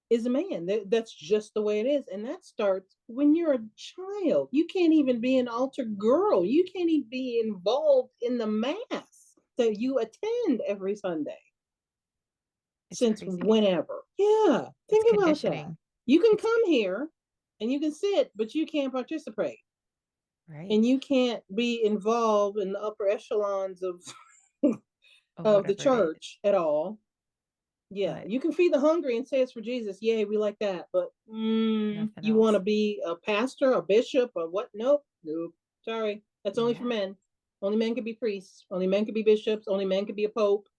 Is a man. That's just the way it is. And that starts when you're a child. You can't even be an altar girl. You can't even be involved in the mass that you attend every Sunday. It's Since crazy. whenever. Yeah. Think It's about conditioning. that. You can come here and you can sit, but you can't participate. Right. And you can't be involved in the upper echelons of the church at all. Yeah, But you can feed the hungry and say it's for Jesus. Yay, we like that. But you want to be a pastor, a bishop, or what? Nope. Sorry, that's only for men. Only men can be priests. Only men can be bishops. Only men can be a pope.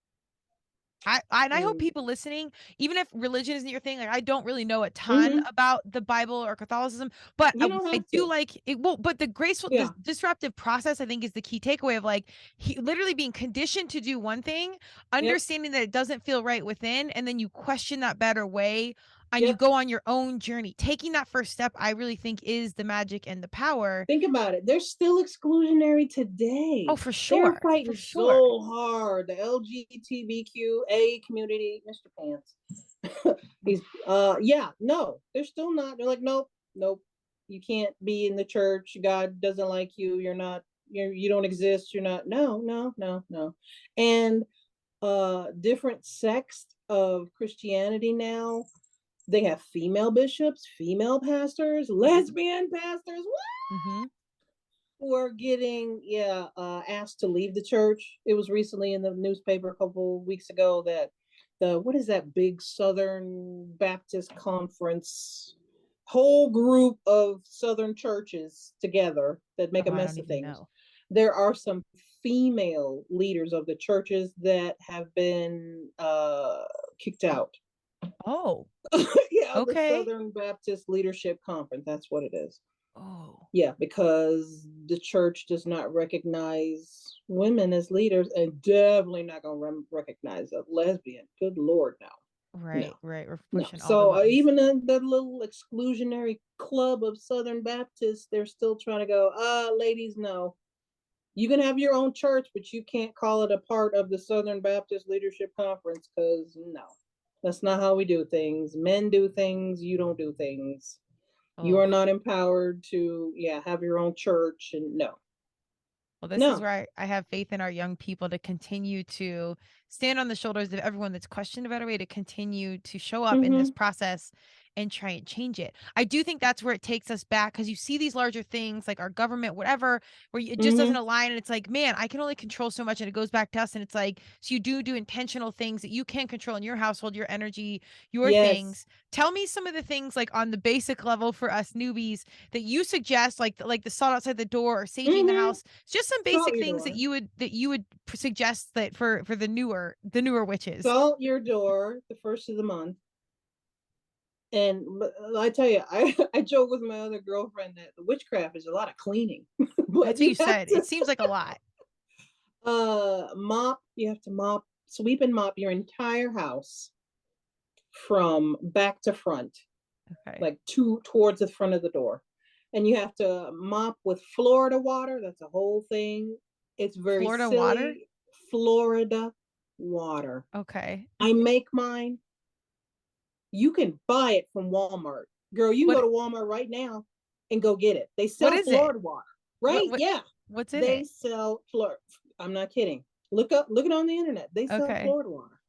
I hope people listening, even if religion isn't your thing, like I don't really know a ton about the Bible or Catholicism, but I do like it. Well, but the graceful, the disruptive process, I think, is the key takeaway of like literally being conditioned to do one thing, understanding that it doesn't feel right within, and then you question that better way. And you go on your own journey. Taking that first step, I really think, is the magic and the power. Think about it. They're still exclusionary today. Oh, for sure. They're fighting so hard. The LGBTQA community, Mr. Pants. He's no, they're still not. They're like, nope. You can't be in the church. God doesn't like you. You're not, you don't exist. You're not. No. And different sects of Christianity now. They have female bishops, female pastors, lesbian pastors. What? Who are getting asked to leave the church. It was recently in the newspaper a couple of weeks ago that what is that big Southern Baptist conference, whole group of Southern churches together that make a mess of things. There are some female leaders of the churches that have been kicked out. Oh. Okay. The Southern Baptist Leadership Conference. That's what it is. Oh. Yeah, because the church does not recognize women as leaders, and definitely not going to recognize a lesbian. Good Lord, no. Right. We're pushing So even in the little exclusionary club of Southern Baptists, they're still trying to go, ladies, no. You can have your own church, but you can't call it a part of the Southern Baptist Leadership Conference, because no. That's not how we do things. Men do things. You don't do things. You are not empowered to, have your own church. And no. Well, this is where I have faith in our young people to continue to stand on the shoulders of everyone that's questioned a better way to continue to show up in Mm-hmm. this process and try and change it. I do think that's where it takes us back, because you see these larger things like our government, whatever, where it just doesn't Mm-hmm. align. And it's like, man, I can only control so much. And it goes back to us. And it's like, so you do intentional things that you can control in your household, your energy, your Yes. things. Tell me some of the things like on the basic level for us newbies that you suggest, like the salt outside the door or saging the Mm-hmm. house. Just some Salt basic your things door. that you would suggest that for the newer witches. Salt your door the first of the month. And I tell you, I joke with my other girlfriend that the witchcraft is a lot of cleaning. But That's what you said. It seems like a lot. mop. You have to mop, sweep and mop your entire house from back to front, Okay. like towards the front of the door. And you have to mop with Florida water. That's a whole thing. It's very Florida silly. water? Florida water. Okay. I make mine. You can buy it from Walmart. Girl, you can What go to Walmart right now and go get it. They sell what is Florida it? water, right? What Yeah. what's in They it? sell Florida. I'm not kidding. Look it on the internet. They sell Okay. Florida water.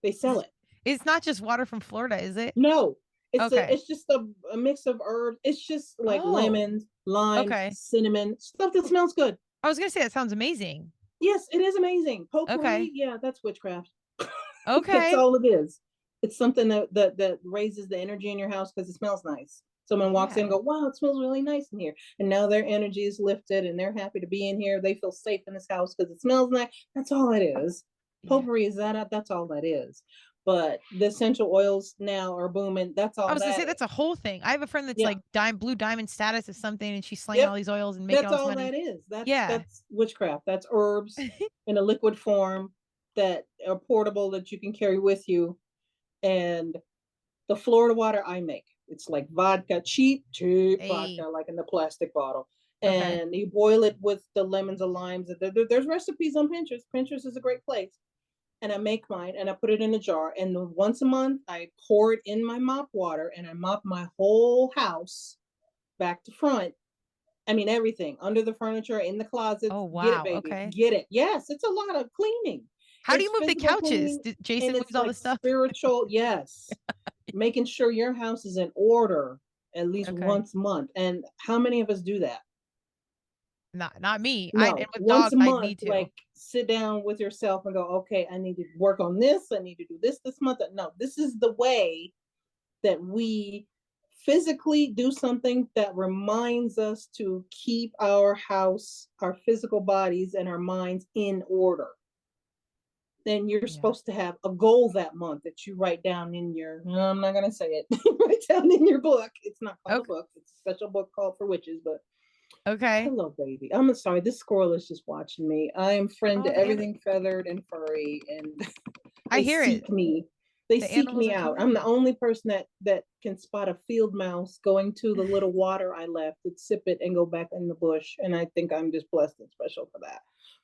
They sell it. It's not just water from Florida, is it? No, Okay. it's just a mix of herbs. It's just like Oh, lemons, limes, okay. cinnamon, stuff that smells good. I was gonna say that sounds amazing. Yes, it is amazing. Potpourri, Okay. yeah, that's witchcraft. That's Okay. all it is. It's something that raises the energy in your house because it smells nice. Someone walks in and Yeah. go, wow, it smells really nice in here. And now their energy is lifted and they're happy to be in here. They feel safe in this house because it smells nice. That's all it is. Yeah. Potpourri is that's all that is. But the essential oils now are booming. That's I all was gonna that say that's a is. whole thing. I have a friend that's Yeah. like blue diamond status of something, and she's slaying all Yep. these oils and making That's all this all money. that is. Yeah. That's witchcraft. That's herbs in a liquid form that are portable that you can carry with you. And the Florida water I make, it's like vodka, cheap Hey. vodka, like in the plastic bottle. Okay. And you boil it with the lemons and limes. There's recipes on Pinterest. Pinterest is a great place. And I make mine and I put it in a jar. And once a month, I pour it in my mop water and I mop my whole house back to front. I mean, everything under the furniture, in the closets. Oh Get it, wow. baby. Okay. Get it. Yes, it's a lot of cleaning. How do It's you move the physical couches? cleaning Jason and moves it's all like the stuff. spiritual. Yes. Making sure your house is in order at least Okay. once a month. And how many of us do that? Not me. And No, with once dogs, a I month, need to. like sit down with yourself and go, okay, I need to work on this. I need to do this month. No, this is the way that we physically do something that reminds us to keep our house, our physical bodies, and our minds in order. Then you're Yeah. supposed to have a goal that month that you write down in your, no, I'm not going to say it, write down in your book. It's not called a book. It's a special book called for witches, but Okay. hello, baby. I'm sorry. This squirrel is just watching me. I am friend to everything feathered and furry, and I they hear seek it. me. They The seek animals me are out. coming. I'm the only person that can spot a field mouse going to the little water I left, and sip it and go back in the bush. And I think I'm just blessed and special for that.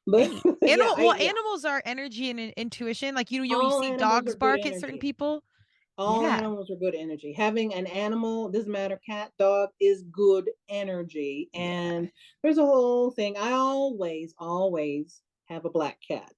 But Hey, yeah, animals are energy and intuition. Like you all see animals dogs are good bark at certain energy. people. All Yeah. animals are good energy. Having an animal, doesn't matter, cat, dog, is good energy. Yeah. And there's a whole thing. I always have a black cat.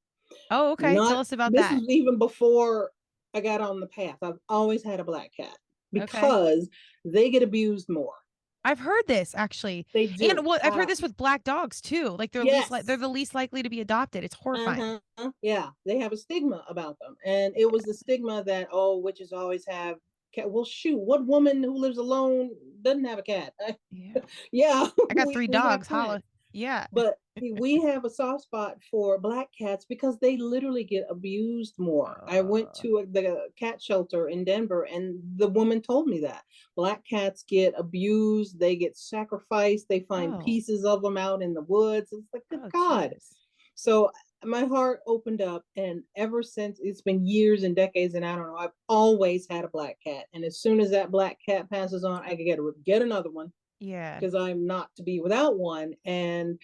Oh, okay. Tell us about This that. is even before I got on the path. I've always had a black cat Okay. because they get abused more. I've heard this actually. They do. And I've heard this with black dogs too. Like they're Yes. they're the least likely to be adopted. It's horrifying. Yeah, they have a stigma about them. And it was the stigma that, oh, witches always have cat. Well, shoot, what woman who lives alone doesn't have a cat? Yeah. Yeah. I got 3 dogs. Holla. Holla. Yeah. But we have a soft spot for black cats because they literally get abused more. I went to the cat shelter in Denver and the woman told me that black cats get abused, they get sacrificed, they find pieces of them out in the woods. It's like, good God. Jesus. So my heart opened up, and ever since, it's been years and decades, and I don't know, I've always had a black cat. And as soon as that black cat passes on, I can get another one. Yeah. Because I'm not to be without one. And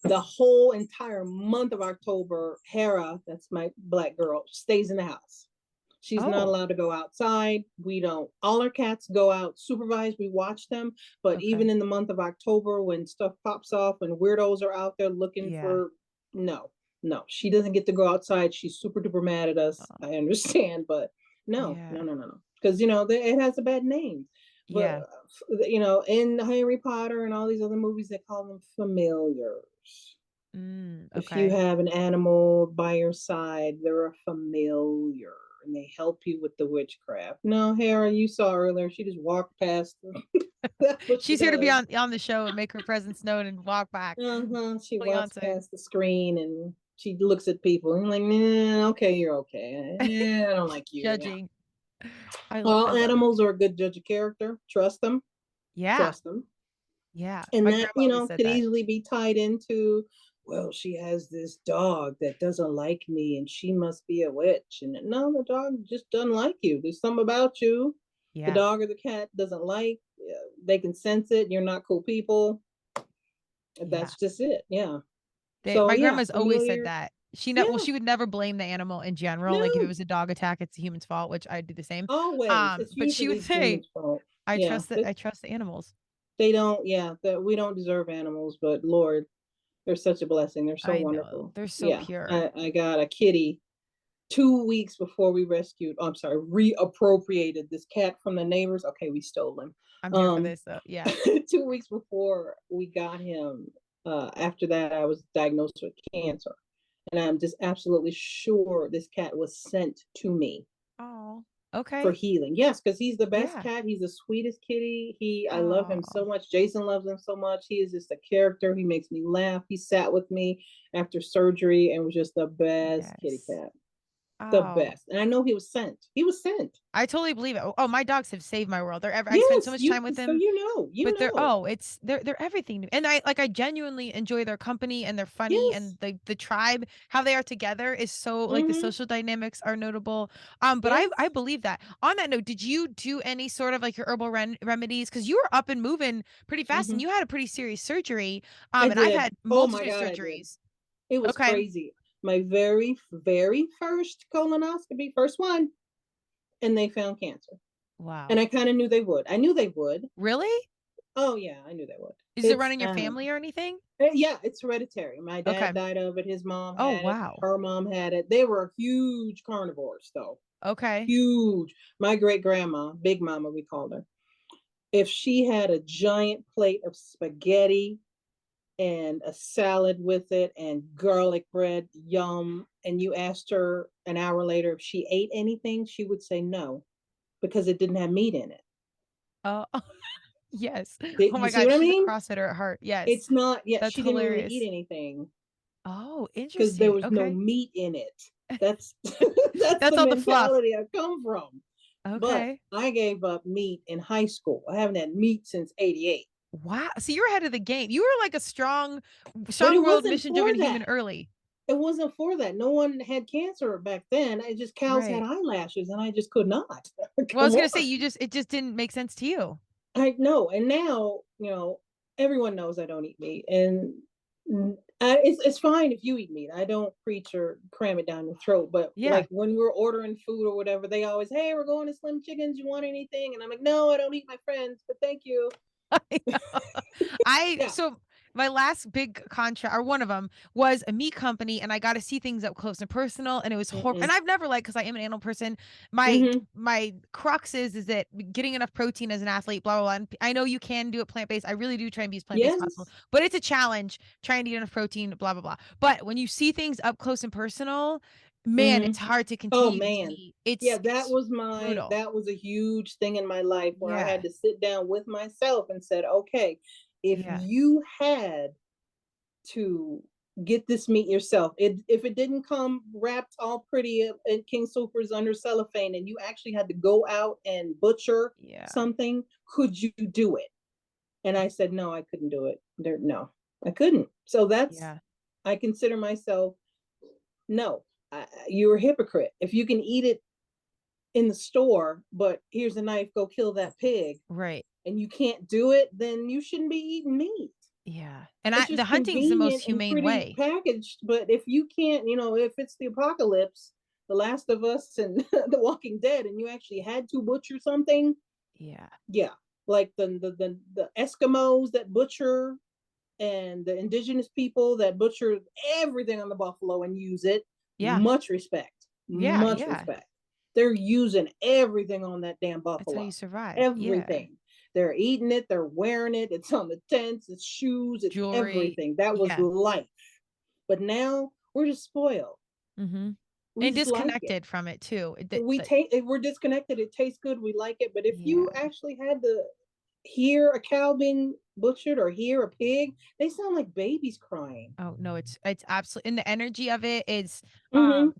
the whole entire month of October, Hera, that's my black girl, stays in the house. She's not allowed to go outside. We don't, all our cats go out supervised. We watch them. But even in the month of October, when stuff pops off and weirdos are out there looking for, no, no, she doesn't get to go outside. She's super duper mad at us. Oh, I understand, but no, yeah. no, no, no, no. Because, you know, it has a bad name. But, Yeah. you know, in Harry Potter and all these other movies, they call them familiars. If you Okay. have an animal by your side, they're a familiar and they help you with the witchcraft. No, Hera, you saw earlier, she just walked past. That's what she She's here to be does. on the show and make her presence known and walk back. She walks Beyonce. past the screen and she looks at people and like, nah, okay, you're okay. I don't like you. Yeah. Judging. I All love it. animals are a good judge of character. Trust them. Yeah. Trust them. Yeah. And My that, grandma you always know, said could that. easily be tied into, well, she has this dog that doesn't like me and she must be a witch. And no, the dog just doesn't like you. There's something about you the Yeah. dog or the cat doesn't like. They can sense it. You're not cool people. Yeah. That's just it. Yeah. So My yeah, grandma's always said familiar. that. Well, Yeah. she would never blame the animal in general. Like if it No. was a dog attack, it's the human's fault, which I do the same. Always. It's But she would usually say, humans' fault. I Yeah. trust that I trust the animals. They don't, yeah, that we don't deserve animals, but Lord, they're such a blessing. They're so I know. wonderful. They're so Yeah. pure. I got a kitty 2 weeks before we rescued, I'm sorry, reappropriated this cat from the neighbors. Okay, we stole him. I'm here for this though. Yeah. 2 weeks before we got him, after that, I was diagnosed with cancer. And I'm just absolutely sure this cat was sent to me Oh. for Okay. healing. Yes, because he's the best Yeah. cat. He's the sweetest kitty. I love him Oh. so much. Jason loves him so much. He is just a character. He makes me laugh. He sat with me after surgery and was just the best kitty Yes. cat. The Oh. best. And I know he was sent. He was sent. I totally believe it. Oh, my dogs have saved my world. I spend so Yes, much you time with so them, you know. You but know. they're everything. And I genuinely enjoy their company and they're funny Yes. and the tribe, how they are together is so like the Mm-hmm. social dynamics are notable. But I Yes. believe that. On that note, did you do any sort of like your herbal remedies? Because you were up and moving pretty fast and Mm-hmm. you had a pretty serious surgery. I And I've did. had Oh my multitude of God, I did. surgeries. It was Okay. crazy. My very, very first colonoscopy, first one, and they found cancer. And Wow. I kind of knew they would. I knew they would. Really? Oh yeah, I knew they would. Is it It's running your family or anything? yeah, it's hereditary. My dad Okay. died of it. His mom Oh, had it. wow. Her mom had it. They were huge carnivores, though. Okay. Huge. My great grandma, Big Mama, we called her. If she had a giant plate of spaghetti and a salad with it and garlic bread, yum, and you asked her an hour later if she ate anything, she would say no because it didn't have meat in it. Oh, yes. Did Oh you my see God, what I she's a mean? CrossFitter at heart. Yes. It's not, yeah, That's she didn't really eat hilarious. anything Oh, because there interesting. was no Okay. meat in it. That's that's That's the all the fluff. mentality I come from. But Okay. I gave up meat in high school. I haven't had meat since '88. Wow. So you're ahead of the game. You were like a But it strong willed, wasn't mission for driven human that. early. It wasn't for that. No one had cancer back then. I just cows had Right. eyelashes and I just could not. Well, I was Come gonna say on. it just didn't make sense to you. I know. And now, everyone knows I don't eat meat. And it's fine if you eat meat. I don't preach or cram it down your throat. But Yeah. like when we're ordering food or whatever, they always, hey, we're going to Slim Chickens. You want anything? And I'm like, no, I don't eat my friends, but thank you. Yeah. So my last big contract or one of them was a meat company and I got to see things up close and personal and it was horrible. And Mm-mm. I've never because I am an animal person. My Mm-hmm. my crux is that getting enough protein as an athlete, blah blah blah. And I know you can do it plant-based. I really do try and be as plant-based as possible, Yes. but it's a challenge trying to get enough protein, blah blah blah. But when you see things up close and personal, man, Mm-hmm. it's hard to Oh continue to man. see. Yeah, It's brutal. that was a huge thing in my life where I Yeah. had to sit down with myself and said, okay, if Yeah. you had to get this meat yourself, if it didn't come wrapped all pretty in King Soopers under cellophane and you actually had to go out and butcher Yeah. something, could you do it? And I said, no, I couldn't do it. No, I couldn't. So Yeah. I consider myself, no, you're a hypocrite. If you can eat it in the store, but here's a knife, go kill that pig, Right. and you can't do it, then you shouldn't be eating meat. Yeah. And It's the just hunting's the most convenient and humane pretty way. packaged. But if you can't, if it's the apocalypse, The Last of Us and The Walking Dead, and you actually had to butcher something, Yeah. yeah, like the Eskimos that butcher and the indigenous people that butcher everything on the buffalo and use it. Yeah. Much respect. Yeah. Much respect. They're using everything on that damn buffalo. That's how you survive. Everything. Yeah. They're eating it. They're wearing it. It's on the tents. It's shoes. It's jewelry. Everything. That was life. But now we're just spoiled. Mm-hmm. And disconnected from it too. We're disconnected. It tastes good. We like it. But if you actually had to hear a cow being butchered or hear a pig, they sound like babies crying. Oh no, it's absolutely, and the energy of it is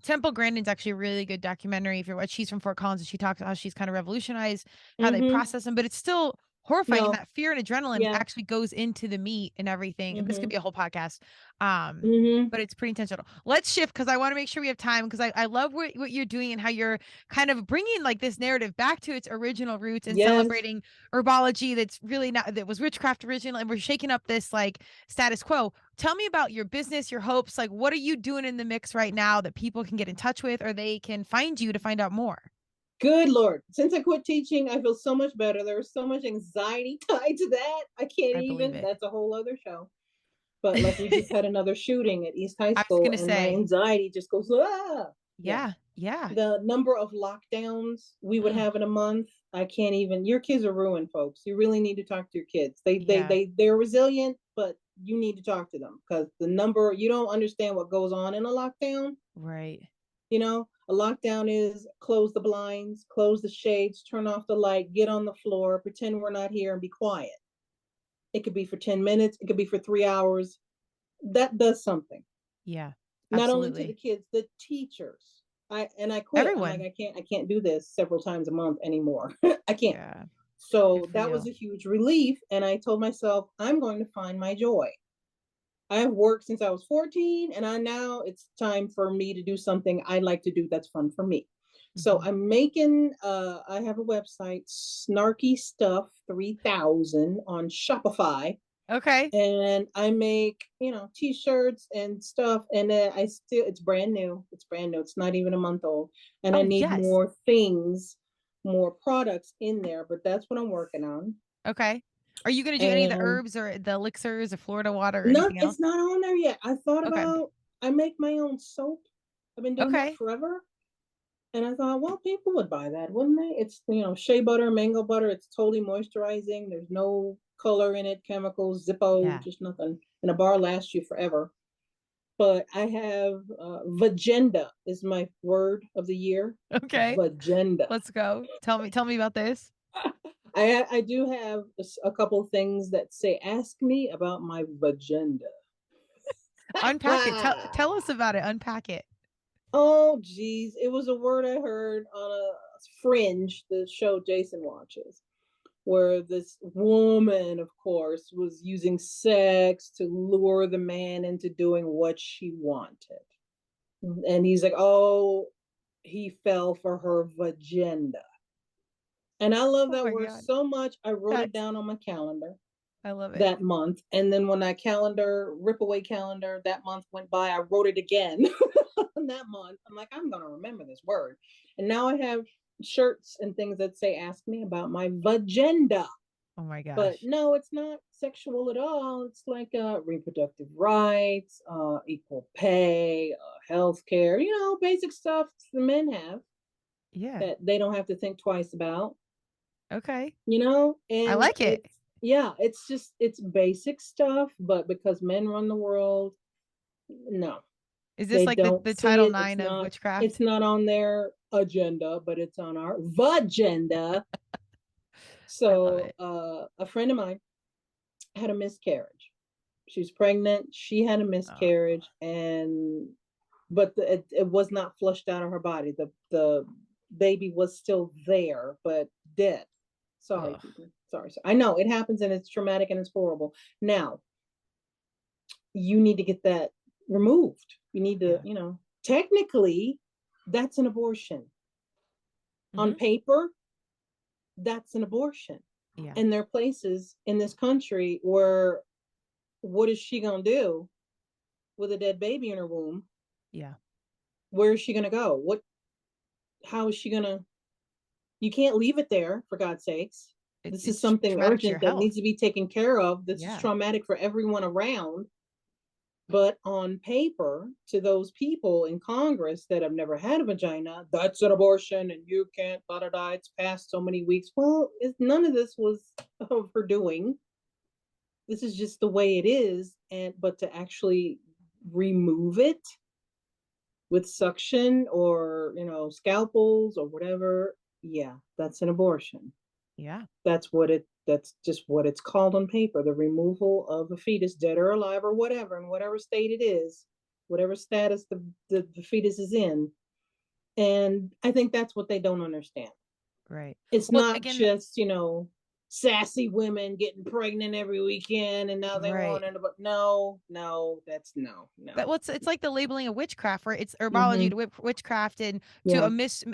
Temple Grandin's actually a really good documentary. If you're what, she's from Fort Collins, and she talks about how she's kind of revolutionized how they process them, but it's still horrifying. And that fear and adrenaline actually goes into the meat and everything. And this could be a whole podcast. But it's pretty intentional. Let's shift, because I want to make sure we have time, because I love what you're doing and how you're kind of bringing like this narrative back to its original roots and celebrating herbology that's really not, that was witchcraft original, and we're shaking up this like status quo. Tell me about your business, your hopes. Like, what are you doing in the mix right now that people can get in touch with, or they can find you to find out more? Good Lord. Since I quit teaching, I feel so much better. There was so much anxiety tied to that. I can't even. That's a whole other show. But like, we just had another shooting at East High School, and my anxiety just goes, ah. Yeah. The number of lockdowns we would have in a month, I can't even. Your kids are ruined, folks. You really need to talk to your kids. They're resilient, but you need to talk to them, because the number, you don't understand what goes on in a lockdown. Right. You know, a lockdown is close the blinds, close the shades, turn off the light, get on the floor, pretend we're not here, and be quiet. It could be for 10 minutes. It could be for 3 hours. That does something. Yeah. Not only to the kids, the teachers. I quit. Everyone. I'm like, I can't do this several times a month anymore. I can't. Yeah. So that was a huge relief. And I told myself, I'm going to find my joy. I've worked since I was 14, and now it's time for me to do something I like to do that's fun for me. So I'm making, I have a website, Snarky Stuff 3000 on Shopify. Okay. And I make, t-shirts and stuff. And then it's brand new. It's not even a month old. And I need more things, more products in there, but that's what I'm working on. Okay. Are you going to do any of the herbs or the elixirs or Florida water or anything else? It's not on there yet. I thought about, I make my own soap. I've been doing that forever. And I thought, well, people would buy that, wouldn't they? It's, shea butter, mango butter. It's totally moisturizing. There's no color in it, chemicals, Zippo, just nothing. And a bar lasts you forever. But I have Vagenda is my word of the year. Okay. Vagenda. Let's go. Tell me about this. I do have a couple of things that say, ask me about my Vagenda. Unpack it. Tell us about it. Unpack it. Oh, geez. It was a word I heard on a Fringe, the show Jason watches, where this woman, of course, was using sex to lure the man into doing what she wanted. And he's like, oh, he fell for her Vagenda. And I love that word so much. I wrote it down on my calendar. I love it. That month. And then when that rip away calendar, that month went by, I wrote it again. That month, I'm like, I'm gonna remember this word. And now I have shirts and things that say, ask me about my Vagenda. Oh my gosh. But no, it's not sexual at all. It's like reproductive rights, equal pay, healthcare, basic stuff the men have. Yeah. That they don't have to think twice about. Okay. And I like it. It's basic stuff, but because men run the world, no. Is this like the Title IX of witchcraft? It's not on their agenda, but it's on our Vagenda. So a friend of mine had a miscarriage. She was pregnant. She had a miscarriage, but it was not flushed out of her body. The baby was still there, but dead. Sorry. I know it happens, and it's traumatic and it's horrible. Now, you need to get that removed. You need to, technically, that's an abortion. On paper, that's an abortion. Yeah. And there are places in this country where, what is she going to do with a dead baby in her womb? Yeah. Where is she going to go? How is she going to, you can't leave it there, for God's sakes. This is it's something traumatic to your urgent that health. needs to be taken care of. This is Yeah. traumatic for everyone around. But on paper, to those people in Congress that have never had a vagina, that's an abortion and you can't, da da da, it's past so many weeks. Well, none of this was of her doing. This is just the way it is. But to actually remove it with suction or, scalpels or whatever, yeah, that's an abortion. Yeah. That's just what it's called on paper, the removal of a fetus, dead or alive or whatever, in whatever state it is, whatever status the fetus is in. And I think that's what they don't understand. Right. It's Well, not again, just, sassy women getting pregnant every weekend and now they right. want it, but no, that's no. It's like the labeling of witchcraft, where it's herbology Mm-hmm. to witchcraft, and to Yeah.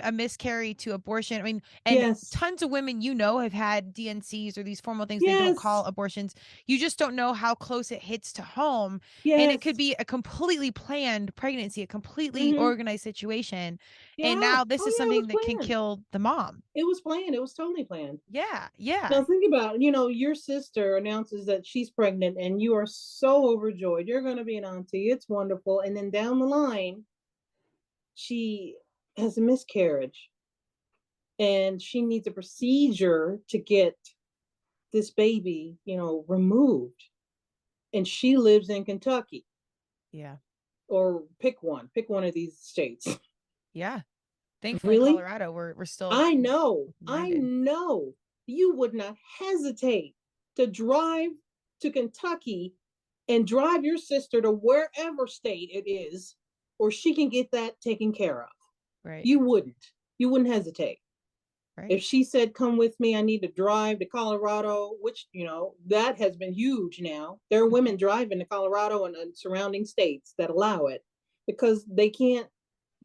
a miscarry to abortion. I mean, and Yes. tons of women have had DNCs or these formal things they don't Yes. call abortions. You just don't know how close it hits to home, and it could Yes. be a completely planned pregnancy, a completely Mm-hmm. organized situation, and Yeah. now this is Oh yeah, it was something that can planned. kill the mom. It was planned. It was totally planned. Yeah, yeah, Now think about it. Your sister announces that she's pregnant and you are so overjoyed. You're going to be an auntie. It's wonderful. And then down the line, she has a miscarriage and she needs a procedure to get this baby, removed. And she lives in Kentucky, yeah, or pick one of these states. yeah. Thankfully, in Really? Colorado, we're still I know. I minded. know. You would not hesitate to drive to Kentucky and drive your sister to wherever state it is, or she can get that taken care of. Right, You wouldn't. You wouldn't hesitate. right. If she said, come with me, I need to drive to Colorado, which, that has been huge now. There are women driving to Colorado and surrounding states that allow it because they can't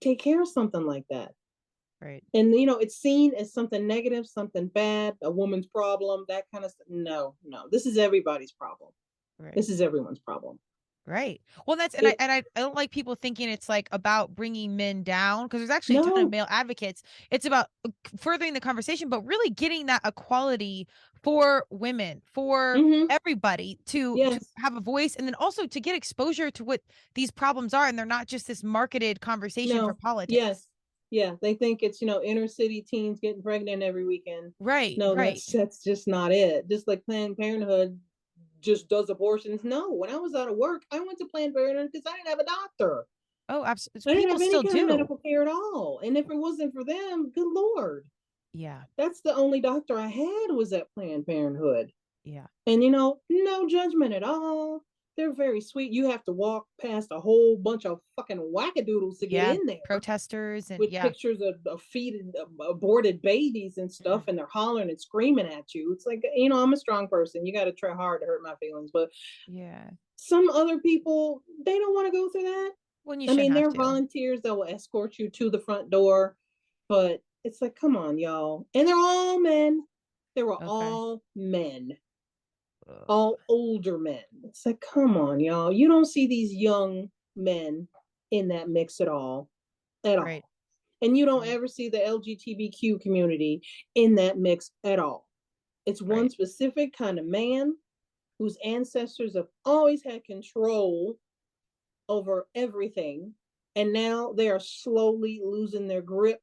take care of something like that. Right. And it's seen as something negative, something bad, a woman's problem, that kind of stuff. No, this is everybody's problem. Right. This is everyone's problem. Right. Well, that's It, I don't like people thinking it's like about bringing men down, because there's actually a ton of no. male advocates. It's about furthering the conversation, but really getting that equality for women, for Mm-hmm. everybody to Yes. have a voice, and then also to get exposure to what these problems are, and they're not just this marketed conversation for No. politics. Yes. Yeah. They think it's inner city teens getting pregnant every weekend. Right. No, Right. that's just not it. Just like Planned Parenthood just does abortions. No, when I was out of work, I went to Planned Parenthood because I didn't have a doctor. Oh, absolutely. I didn't People have any still kind of do. medical care at all. And if it wasn't for them, good Lord. Yeah. That's the only doctor I had was at Planned Parenthood. Yeah. And no judgment at all. They're very sweet. You have to walk past a whole bunch of fucking wackadoodles to get Yeah. in there Protesters and with yeah. pictures of feet and aborted babies and stuff, and they're hollering and screaming at you. It's like, I'm a strong person. You got to try hard to hurt my feelings. But Yeah. some other people, they don't want to go through that. When you I shouldn't mean, have there are to. volunteers that will escort you to the front door, but it's like, come on, y'all. And they're all men. They were Okay. all men, Ugh. all older men. It's like, come on, y'all. You don't see these young men in that mix at all. At Right. all. And you don't Right. ever see the LGBTQ community in that mix at all. It's one Right. specific kind of man whose ancestors have always had control over everything. And now they are slowly losing their grip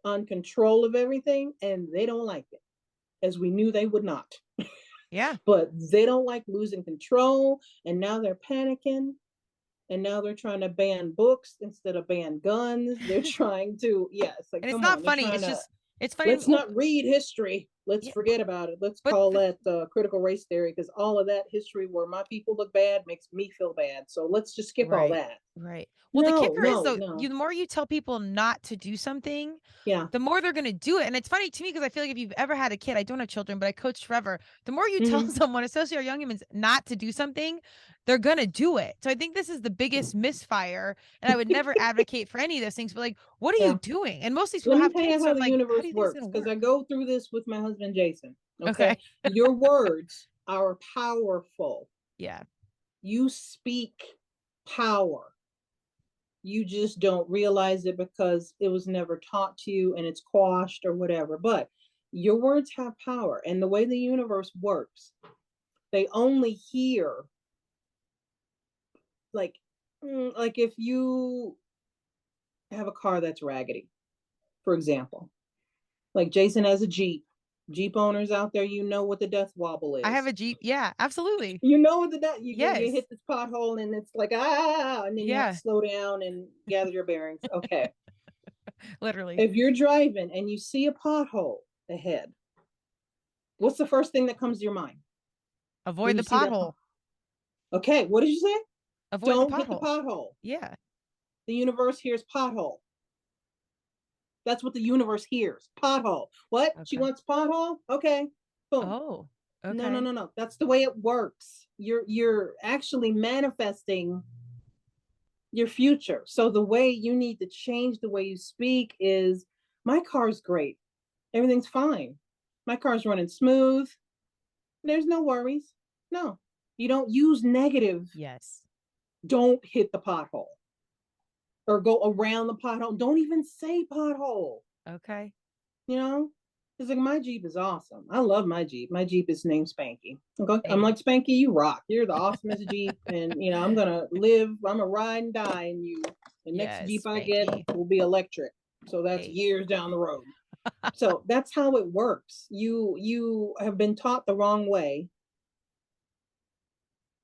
on control of everything, and they don't like it, as we knew they would not. Yeah. But they don't like losing control, and now they're panicking, and now they're trying to ban books instead of ban guns. They're trying to, it's like, And it's come not on, they're funny. trying It's to, just it's funny. let's not read history. Let's Yeah, forget about it. Let's but call that critical race theory, because all of that history where my people look bad makes me feel bad. So let's just skip all right. that. Right. Well, the No, kicker is no, though, no. the more you tell people not to do something, Yeah. the more they're going to do it. And it's funny to me because I feel like if you've ever had a kid, I don't have children, but I coached forever. The more you tell Mm-hmm. someone, especially our young humans, not to do something, they're going to do it. So I think this is the biggest misfire. And I would never advocate for any of those things. But like, what are you Yeah. doing? And most of these people Let me have tell you kids. So how I'm the like, how universe do you think it's works, going to because work? I go through this with my husband, Jason. Okay. Okay. Your words are powerful. Yeah. You speak power. You just don't realize it because it was never taught to you and it's quashed or whatever. But Your words have power. And the way the universe works, they only hear, like if you have a car that's raggedy, for example, like Jason has a Jeep. Jeep owners out there, you know what the death wobble is. I have a Jeep. Yeah, absolutely. You know what the death, you Yes. hit this pothole and it's like, and then you have Yeah. to slow down and gather your bearings. Okay. Literally. If you're driving and you see a pothole ahead, what's the first thing that comes to your mind? Avoid the pothole. Okay, what did you say? Avoid Don't the hit the pothole. pothole. Yeah. The universe hears pothole. That's what the universe hears. Pothole. What? Okay. She wants pothole? Okay. Boom. Oh, okay. No. That's the way it works. You're actually manifesting your future. So the way you need to change the way you speak is, my car's great. Everything's fine. My car's running smooth. There's no worries. No. You don't use negative. Yes. Don't hit the pothole. Or go around the pothole. Don't even say pothole. Okay. You know? It's like, my Jeep is awesome. I love my Jeep. My Jeep is named Spanky. I'm like, Spanky, you rock. You're the awesomest Jeep. And, I'm going to live, I'm going to ride and die in you. The next Jeep I get will be electric. So that's years down the road. So that's how it works. You have been taught the wrong way.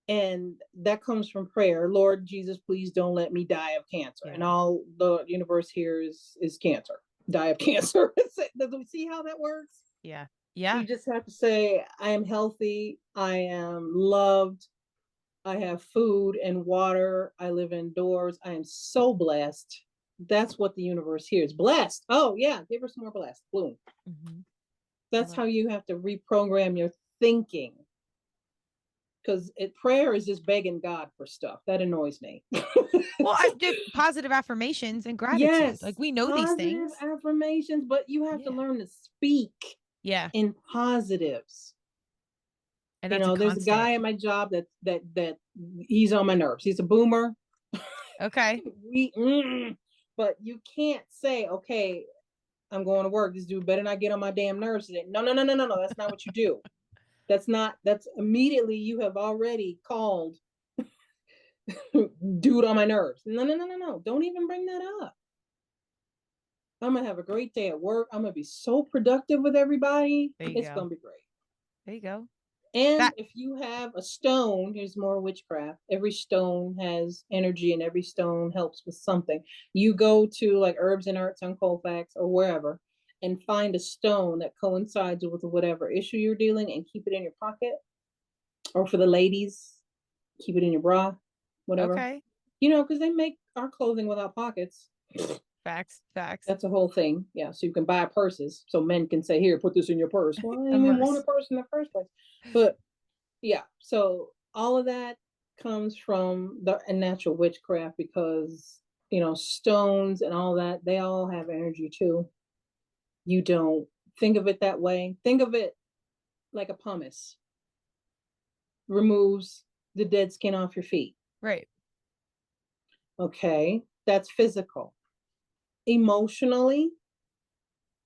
And that comes from prayer. Lord Jesus, please don't let me die of cancer. And all the universe here is cancer. Die of cancer. Does we see how that works? Yeah. You just have to say, I am healthy. I am loved. I have food and water. I live indoors. I am so blessed. That's what the universe hears. Blessed. Oh yeah. Give her some more blessed. Boom. Mm-hmm. That's how you have to reprogram your thinking. Because prayer is just begging God for stuff. That annoys me. Well, I did positive affirmations and gratitude. Yes, like we know these things. Affirmations, but you have to learn to speak. In positives. And there's a guy at my job that he's on my nerves. He's a boomer. Okay. But you can't say, okay, I'm going to work. This dude better not get on my damn nerves today. No. That's not what you do. That's immediately you have already called dude on my nerves. No. Don't even bring that up. I'm going to have a great day at work. I'm going to be so productive with everybody. It's going to be great. There you go. And if you have a stone, here's more witchcraft. Every stone has energy and every stone helps with something. You go to like Herbs and Arts on Colfax or wherever and find a stone that coincides with whatever issue you're dealing and keep it in your pocket. Or for the ladies, keep it in your bra, whatever. Okay. Because they make our clothing without pockets. Facts. That's a whole thing. Yeah, so you can buy purses. So men can say, here, put this in your purse. Well, I didn't even want a purse in the first place. But yeah, so all of that comes from the natural witchcraft because, stones and all that, they all have energy too. You don't think of it that way. Think of it like a pumice. Removes the dead skin off your feet. Right. Okay, that's physical. Emotionally,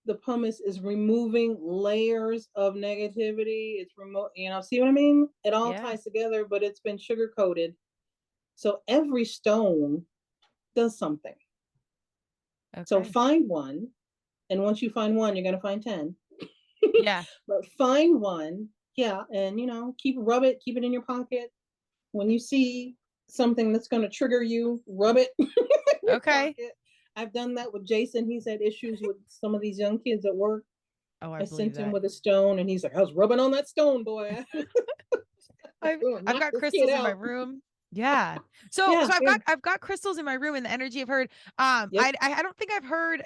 the pumice is removing layers of negativity. It's see what I mean? It all ties together, but it's been sugar coated. So every stone does something. Okay. So find one. And once you find one, you're going to find 10. Yeah. But find one. Yeah. And, keep it in your pocket. When you see something that's going to trigger you, rub it. Okay. I've done that with Jason. He's had issues with some of these young kids at work. Oh, I sent him with a stone and he's like, I was rubbing on that stone, boy. I've got crystals in my room. Yeah. So I've got crystals in my room and the energy I've heard. I don't think I've heard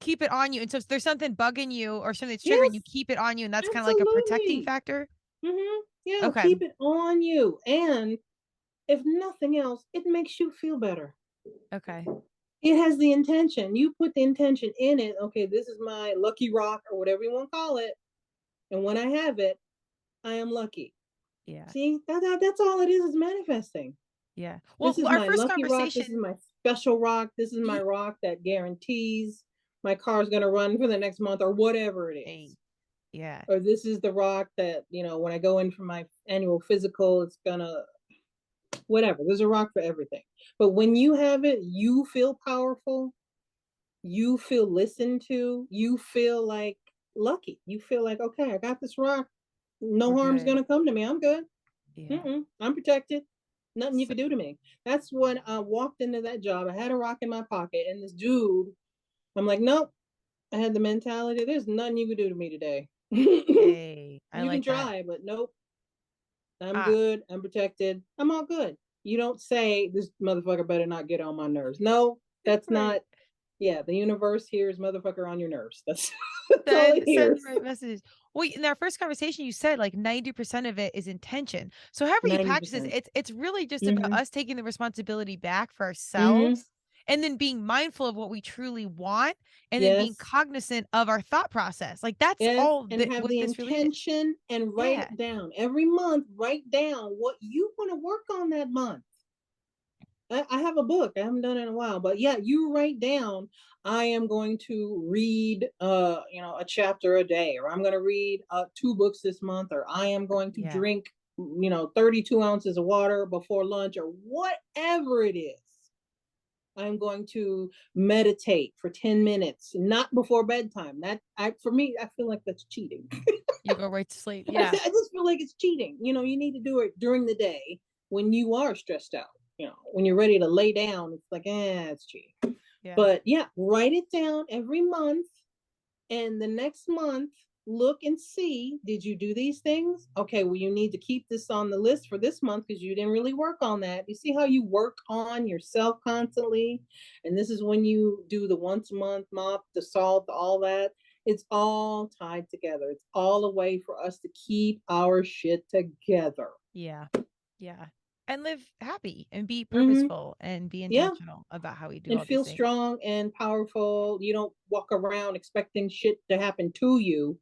keep it on you. And so if there's something bugging you or something that's triggering you, keep it on you. And that's kind of like a protecting factor. Mm-hmm. Yeah. Okay. Keep it on you. And if nothing else, it makes you feel better. Okay. It has the intention. You put the intention in it. Okay, this is my lucky rock or whatever you want to call it. And when I have it, I am lucky. Yeah. See, that's all it is manifesting. Yeah. Well, this is our my first lucky conversation. Rock. This is my special rock. This is my rock that guarantees my car's going to run for the next month or whatever it is. Yeah. Or this is the rock that, when I go in for my annual physical, it's gonna, whatever. There's a rock for everything. But when you have it, you feel powerful. You feel listened to. You feel like lucky. You feel like, okay, I got this rock. No We're harm's good. gonna come to me. I'm good. Yeah. I'm protected. Nothing you So, can do to me. That's when I walked into that job. I had a rock in my pocket, and this dude, I'm like, nope. I had the mentality, there's nothing you can do to me today. hey, I You can like that. try, but nope. I'm Ah, good. I'm protected. I'm all good. You don't say this motherfucker better not get on my nerves. No, that's right. not. Yeah, the universe hears motherfucker on your nerves. That's all it Send the hears. right message. Well, in our first conversation, you said like 90% of it is intention. So however you practice 90%. it's really just about Mm-hmm. us taking the responsibility back for Mm-hmm. ourselves and then being mindful of what we truly want and then being Yes. cognizant of our thought process. Like that's Yes. all And that have what the this really is. intention and write Yeah. it down. Every month, write down what you want to work on that month. I have a book. I haven't done it in a while, but yeah, you write down, I am going to read, a chapter a day, or I'm going to read 2 books this month, or I am going to Yeah. drink, 32 ounces of water before lunch, or whatever it is. I'm going to meditate for 10 minutes, not before bedtime. For me, I feel like that's cheating. You go right to sleep. I Yeah. just feel like it's cheating. You need to do it during the day when you are stressed out. When you're ready to lay down, it's like, it's cheating. Yeah. But yeah, write it down every month. And the next month, look and see, did you do these things? Okay, well, you need to keep this on the list for this month because you didn't really work on that. You see how you work on yourself constantly? And this is when you do the once a month mop, the salt, all that. It's all tied together. It's all a way for us to keep our shit together. Yeah. Yeah. And live happy and be Mm-hmm. purposeful and be Yeah. intentional about how we do And all these feel things. strong and powerful. You don't walk around expecting shit to happen to you.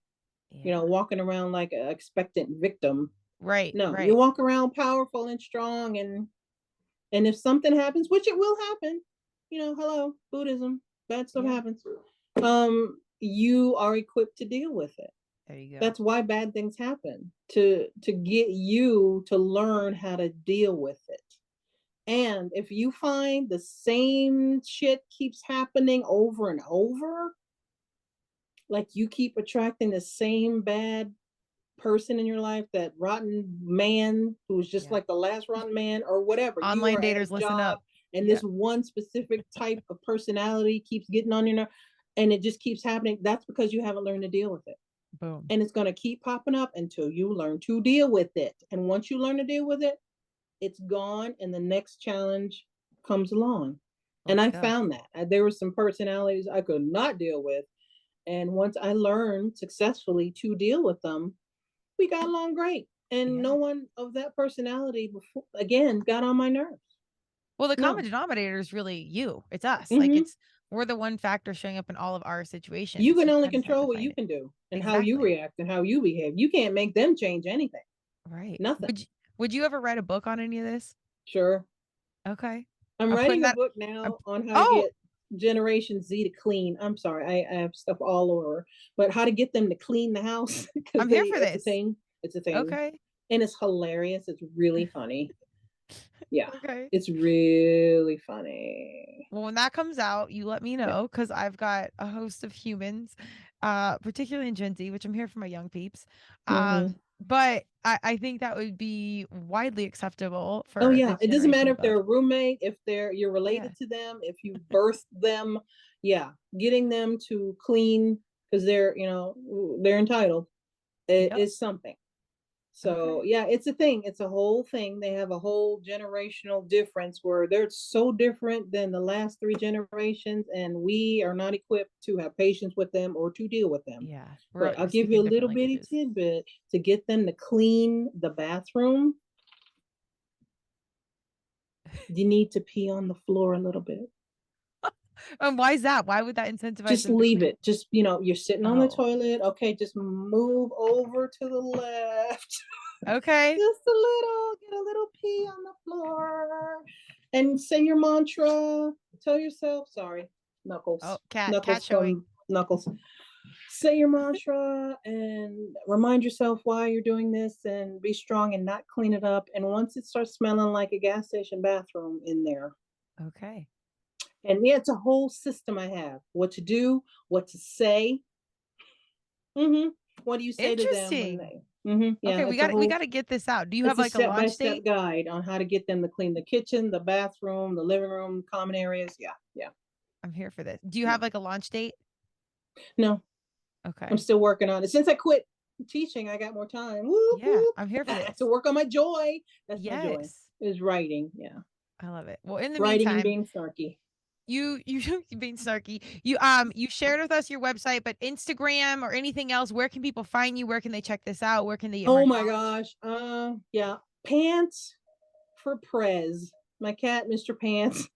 Yeah. Walking around like an expectant victim. Right. No, you Right. walk around powerful and strong, and if something happens, which it will happen, hello, Buddhism, bad stuff Yeah. happens. You are equipped to deal with it. There you go. That's why bad things happen, to get you to learn how to deal with it. And if you find the same shit keeps happening over and over, like you keep attracting the same bad person in your life, that rotten man who's just Yeah. like the last rotten man, or whatever, you Online are at a daters, listen job up. and Yeah. this one specific type of personality keeps getting on your nerve, and it just keeps happening. That's because you haven't learned to deal with it. Boom. And it's going to keep popping up until you learn to deal with it. And once you learn to deal with it, it's gone, and the next challenge comes along. And I found that there were some personalities I could not deal with, and once I learned successfully to deal with them, we got along great. And no one of that personality before, again, got on my nerves. Well, the No. common denominator is really you. It's us. Like Mm-hmm. we're the one factor showing up in all of our situations. You can You only kind of have control to what find you it. can do and how you Exactly. react and how you behave. You can't make them change anything. Right. Nothing. Would you ever write a book on any of this? Sure. Okay. I'm putting writing a that. book now on how to Oh, get Generation Z to clean. I'm sorry, I have stuff all over, but how to get them to clean the house, because I'm here for it's a this. thing. It's a thing. Okay. And it's hilarious. It's really funny. Yeah. Okay. It's really funny. Well, when that comes out, you let me Yeah. know because I've got a host of humans, particularly in Gen Z, which I'm here for my young peeps. Mm-hmm. But I think that would be widely acceptable Oh for the yeah, it doesn't generation matter if above. they're a roommate, if you're Oh, yeah. related to them, if you birthed them. Yeah, getting them to clean because they're entitled. It Yep. is something. So Okay. yeah, it's a thing. It's a whole thing. They have a whole generational difference where they're so different than the last 3 generations, and we are not equipped to have patience with them or to deal with them. Yeah. But I'll We're give you speaking a different little bitty languages. tidbit to get them to clean the bathroom. You need to pee on the floor a little bit. And why is that? Why would that incentivize Just them to leave clean? it. Just, you're sitting on the Oh, toilet. Okay, just move over to the left. okay. Just get a little pee on the floor. And say your mantra. Tell yourself, sorry, Knuckles. Oh, cat Knuckles showing. from Knuckles. say your mantra and remind yourself why you're doing this and be strong and not clean it up. And once it starts smelling like a gas station bathroom in there. Okay. And yeah, it's a whole system I have. What to do, what to say. What do you say to them when they? Yeah, okay, we got to get this out. Do you have like a launch date? Guide on how to get them to clean the kitchen, the bathroom, the living room, common areas. Yeah. I'm here for this. Do you have like a launch date? No. Okay. I'm still working on it. Since I quit teaching, I got more time. Whoop, yeah, whoop. I'm here for this. I have to work on my joy. That's yes. my joy. Is writing. Yeah. I love it. Well, in the writing meantime, and being snarky. You being snarky. You shared with us your website, but Instagram or anything else, where can people find you? Where can they check this out? Where can they get Oh my gosh. Yeah. Pants for Prez. My cat, Mr. Pants.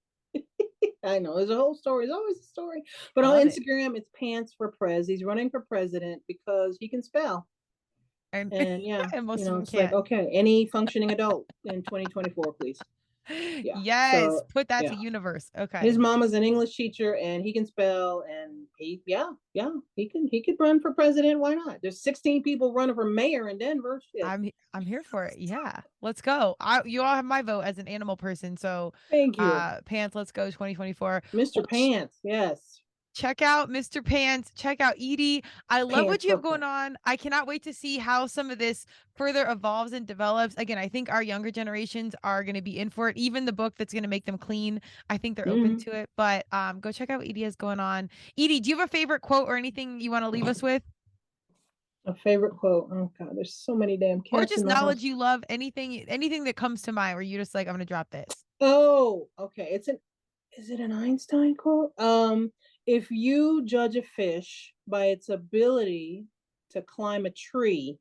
I know there's a whole story. There's always a story. But on Instagram, it's Pants for Prez. He's running for president because he can spell. And yeah, and most you know, of them it's can't. like, okay, any functioning adult in 2024, please. Yeah. Yes, so, put that to universe. Okay. His mama's an English teacher and he can spell, and he could run for president. Why not? There's 16 people running for mayor in Denver. Shit. I'm here for it. Yeah, let's go. You all have my vote as an animal person. So thank you. Pants, let's go 2024. Mr. Pants, yes. Check out Mr. Pants. Check out Edie. I love what you have going on. I cannot wait to see how some of this further evolves and develops. Again, I think our younger generations are going to be in for it. Even the book that's going to make them clean, I think they're open to it. But go check out what Edie has going on. Edie, do you have a favorite quote or anything you want to leave us with? A favorite quote? Oh God, there's so many damn cats. Or just knowledge you love. Anything that comes to mind where you're just like, I'm going to drop this. Oh, okay. Is it an Einstein quote? If you judge a fish by its ability to climb a tree,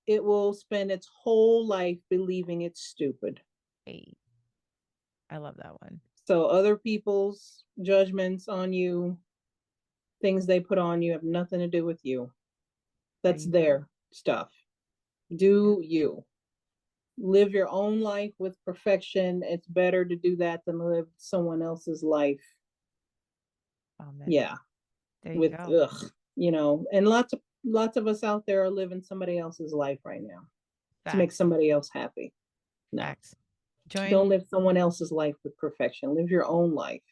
it will spend its whole life believing it's stupid. Hey, I love that one. So other people's judgments on you, things they put on you, have nothing to do with you. That's their stuff. Do you. Live your own life with perfection. It's better to do that than live someone else's life. Amen. Yeah. There you go. And lots of us out there are living somebody else's life right now. Facts. To make somebody else happy. No. Facts. Don't live someone else's life with perfection. Live your own life.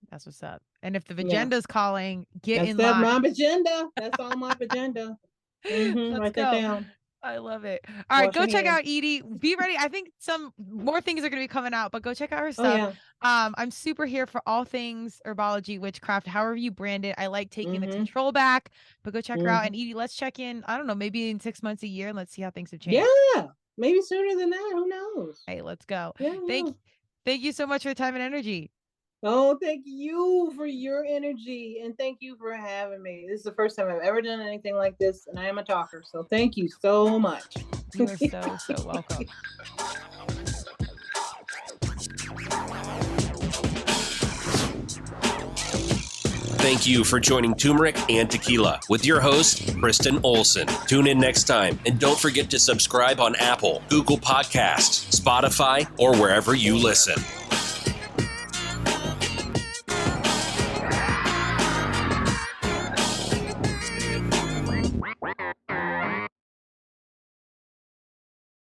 That's what's up. And if the vagenda's calling, get in line. That's my agenda. That's all my agenda. Write that down. I love it. All right, go check out Edie. Be ready. I think some more things are going to be coming out, but go check out her stuff. I'm super here for all things herbology, witchcraft, however you brand it. I like taking the control back, but go check her out. And Edie, let's check in. I don't know, maybe in 6 months, a year, and let's see how things have changed. Yeah, maybe sooner than that. Who knows? Hey, let's go. Thank you so much for the time and energy. Oh, thank you for your energy, and thank you for having me. This is the first time I've ever done anything like this, and I am a talker, so thank you so much. You are so welcome. Thank you for joining Turmeric and Tequila with your host, Kristen Olson. Tune in next time, and don't forget to subscribe on Apple, Google Podcasts, Spotify, or wherever you listen.